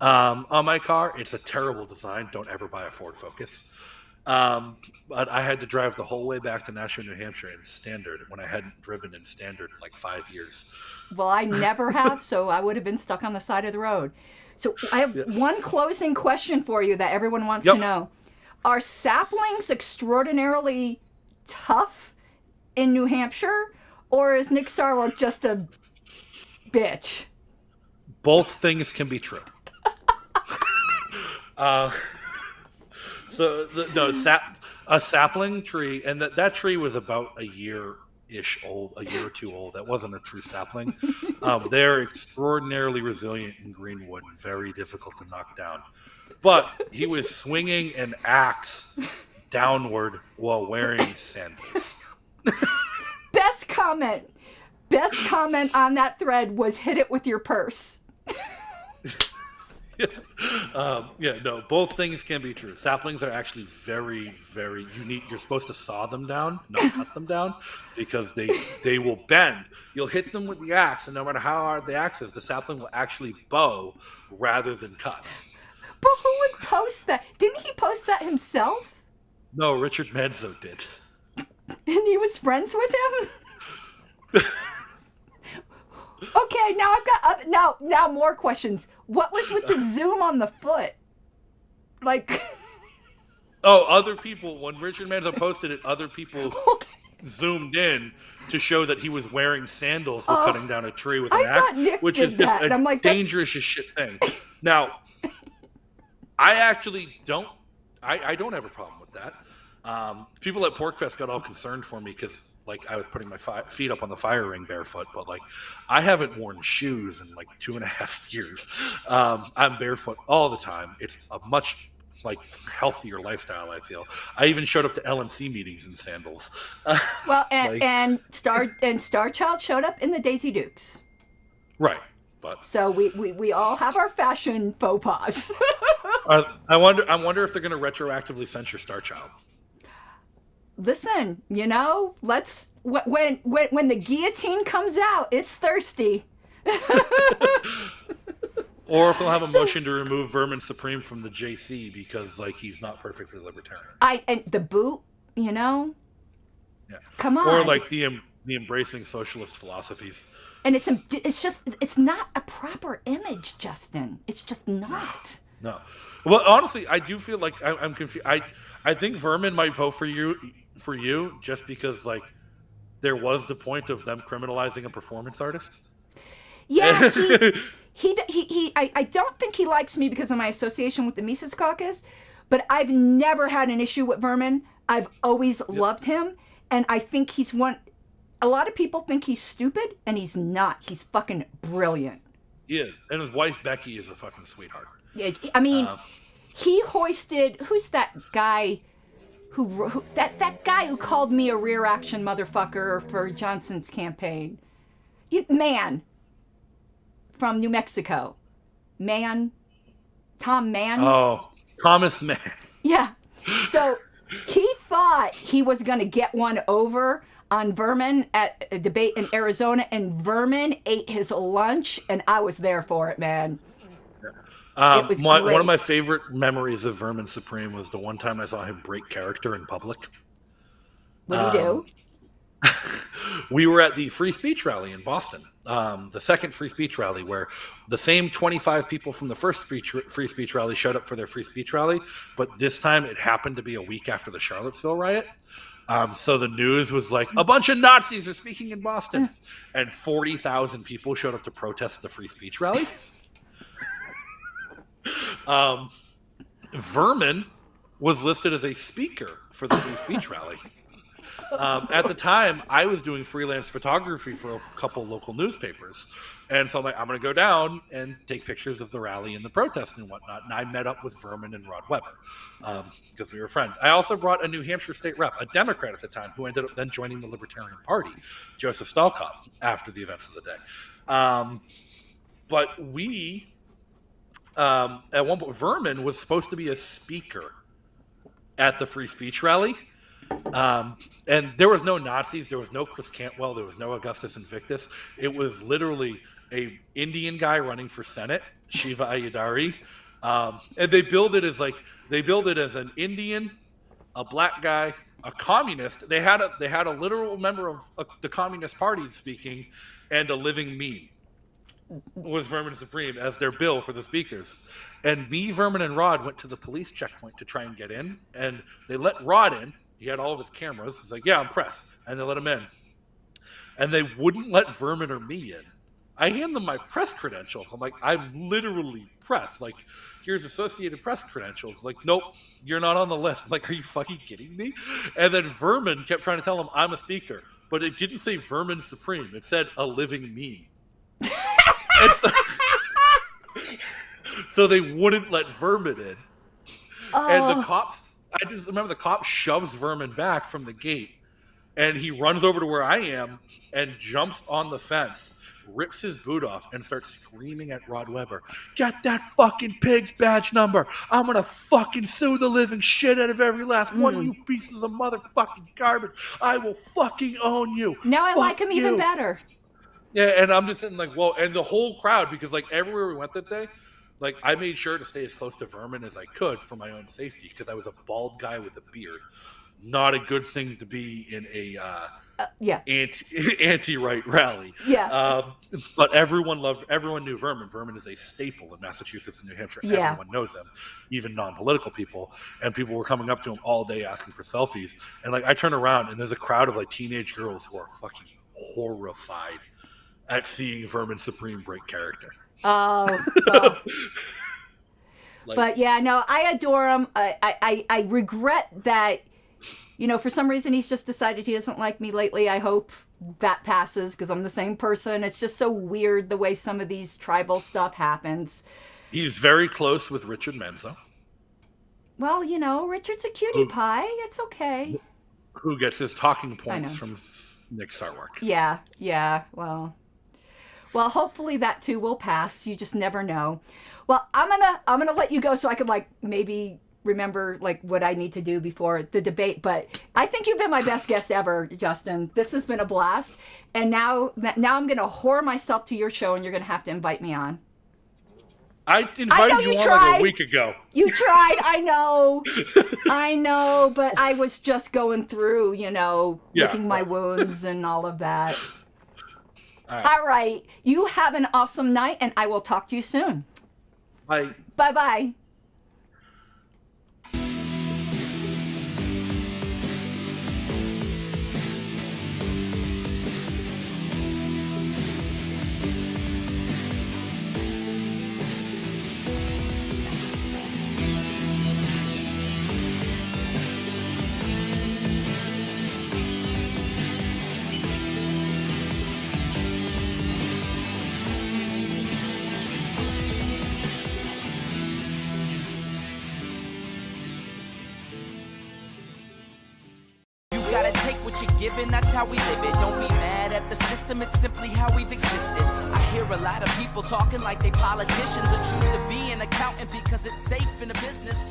Speaker 5: on my car. It's a terrible design. Don't ever buy a Ford Focus. But I had to drive the whole way back to Nashua, New Hampshire in standard when I hadn't driven in standard in like 5 years.
Speaker 4: Well, I never have, so I would have been stuck on the side of the road. So I have one closing question for you that everyone wants to know. Are saplings extraordinarily tough in New Hampshire, or is Nick Sarwark just a bitch?
Speaker 5: Both things can be true. So a sapling tree, and that tree was about a year or two old. That wasn't a true sapling. They're extraordinarily resilient in green wood and very difficult to knock down. But he was swinging an axe downward while wearing sandals.
Speaker 4: Best comment on that thread was hit it with your purse.
Speaker 5: No, both things can be true. Saplings are actually very, very unique. You're supposed to saw them down, not cut them down, because they will bend. You'll hit them with the axe, and no matter how hard the axe is, the sapling will actually bow rather than cut.
Speaker 4: But who would post that? Didn't he post that himself?
Speaker 5: No, Richard Manzo did.
Speaker 4: And he was friends with him? Okay, now I've got now more questions. What was with the zoom on the foot? Like,
Speaker 5: other people, when Richard Manzo posted it, other people zoomed in to show that he was wearing sandals while cutting down a tree with an axe, which is just a dangerous as shit thing. Now, I actually don't have a problem with that. People at PorkFest got all concerned for me because like I was putting my feet up on the fire ring barefoot, but like I haven't worn shoes in like 2.5 years. I'm barefoot all the time. It's a much like healthier lifestyle, I feel. I even showed up to LNC meetings in sandals.
Speaker 4: Well, and Star Child showed up in the Daisy Dukes.
Speaker 5: Right. But
Speaker 4: so we all have our fashion faux pas.
Speaker 5: I wonder if they're going to retroactively censure Star Child.
Speaker 4: Listen, let's when the guillotine comes out, it's thirsty.
Speaker 5: Or if they'll have a motion to remove Vermin Supreme from the JC because like he's not perfectly libertarian.
Speaker 4: And the boot,
Speaker 5: Yeah.
Speaker 4: Come on.
Speaker 5: Or like the embracing socialist philosophies.
Speaker 4: And it's not a proper image, Justin. It's just not.
Speaker 5: No. Well, honestly, I do feel like I'm confused. I think Vermin might vote for you just because like there was the point of them criminalizing a performance artist.
Speaker 4: Yeah, I don't think he likes me because of my association with the Mises Caucus, but I've never had an issue with Vermin. I've always loved him, and I think he's one. A lot of people think he's stupid, and he's not. He's fucking brilliant.
Speaker 5: He is, and his wife Becky is a fucking sweetheart.
Speaker 4: Yeah, I mean, he hoisted. Who's that guy? That guy who called me a rear action motherfucker for Johnson's campaign? Man from New Mexico. Man. Tom Mann.
Speaker 5: Oh, Thomas Mann.
Speaker 4: Yeah. So he thought he was going to get one over on Vermin at a debate in Arizona, and Vermin ate his lunch, and I was there for it, man. It was
Speaker 5: One
Speaker 4: great.
Speaker 5: of my favorite memories of Vermin Supreme was the one time I saw him break character in public.
Speaker 4: What do you do?
Speaker 5: We were at the free speech rally in Boston, the second free speech rally, where the same 25 people from the first free speech rally showed up for their free speech rally, but this time it happened to be a week after the Charlottesville riot. So the news was like, a bunch of Nazis are speaking in Boston, and 40,000 people showed up to protest the free speech rally. Vermin was listed as a speaker for the free speech rally. At the time, I was doing freelance photography for a couple local newspapers. And so I'm like, I'm going to go down and take pictures of the rally and the protest and whatnot. And I met up with Vermin and Rod Weber because we were friends. I also brought a New Hampshire state rep, a Democrat at the time, who ended up then joining the Libertarian Party, Joseph Stalkop, after the events of the day. But we, at one point, Vermin was supposed to be a speaker at the free speech rally. And there was no Nazis, there was no Chris Cantwell, there was no Augustus Invictus. It was literally a Indian guy running for Senate, Shiva Ayadari. And they billed it as an Indian, a black guy, a communist. They had a literal member of the Communist Party speaking, and a living meme was Vermin Supreme as their bill for the speakers. And me, Vermin, and Rod went to the police checkpoint to try and get in, and they let Rod in. He had all of his cameras. He's like, yeah, I'm press. And they let him in. And they wouldn't let Vermin or me in. I hand them my press credentials. I'm like, I'm literally press. Like, here's Associated Press credentials. Like, nope, you're not on the list. I'm like, are you fucking kidding me? And then Vermin kept trying to tell him I'm a speaker. But it didn't say Vermin Supreme. It said a living meme. So they wouldn't let Vermin in. And the cops, I just remember the cop shoves Vermin back from the gate, and he runs over to where I am and jumps on the fence, rips his boot off, and starts screaming at Rod Weber, get that fucking pig's badge number. I'm going to fucking sue the living shit out of every last one of you pieces of motherfucking garbage. I will fucking own you.
Speaker 4: Now I
Speaker 5: Fuck
Speaker 4: like him even better.
Speaker 5: Yeah, and I'm just sitting like, whoa. And the whole crowd, because like everywhere we went that day, like I made sure to stay as close to Vermin as I could for my own safety, because I was a bald guy with a beard. Not a good thing to be in a anti-right rally.
Speaker 4: Yeah.
Speaker 5: But everyone knew Vermin. Vermin is a staple in Massachusetts and New Hampshire.
Speaker 4: Yeah.
Speaker 5: Everyone knows him, even non-political people. And people were coming up to him all day asking for selfies. And like I turn around and there's a crowd of like teenage girls who are fucking horrified at seeing Vermin Supreme break character.
Speaker 4: Oh. But yeah, no, I adore him. I regret that, you know, for some reason he's just decided he doesn't like me lately. I hope that passes because I'm the same person. It's just so weird the way some of these tribal stuff happens.
Speaker 5: He's very close with Richard Menzo.
Speaker 4: Well, you know, Richard's a cutie pie. It's okay.
Speaker 5: Who gets his talking points from Nick Sarwark.
Speaker 4: Yeah. Well, hopefully that too will pass. You just never know. Well, I'm gonna let you go so I could like maybe remember like what I need to do before the debate. But I think you've been my best guest ever, Justin. This has been a blast. And now I'm gonna whore myself to your show, and you're gonna have to invite me on.
Speaker 5: I invited you on like a week ago.
Speaker 4: You tried, I know, but I was just going through, you know, licking my wounds and all of that. All right. You have an awesome night, and I will talk to you soon.
Speaker 5: Bye.
Speaker 4: Bye-bye.
Speaker 3: Given, that's how we live it. Don't be mad at the system, it's simply how we've existed. I hear hear a lot of people talking like they politicians, or choose to be an accountant because it's safe in the business.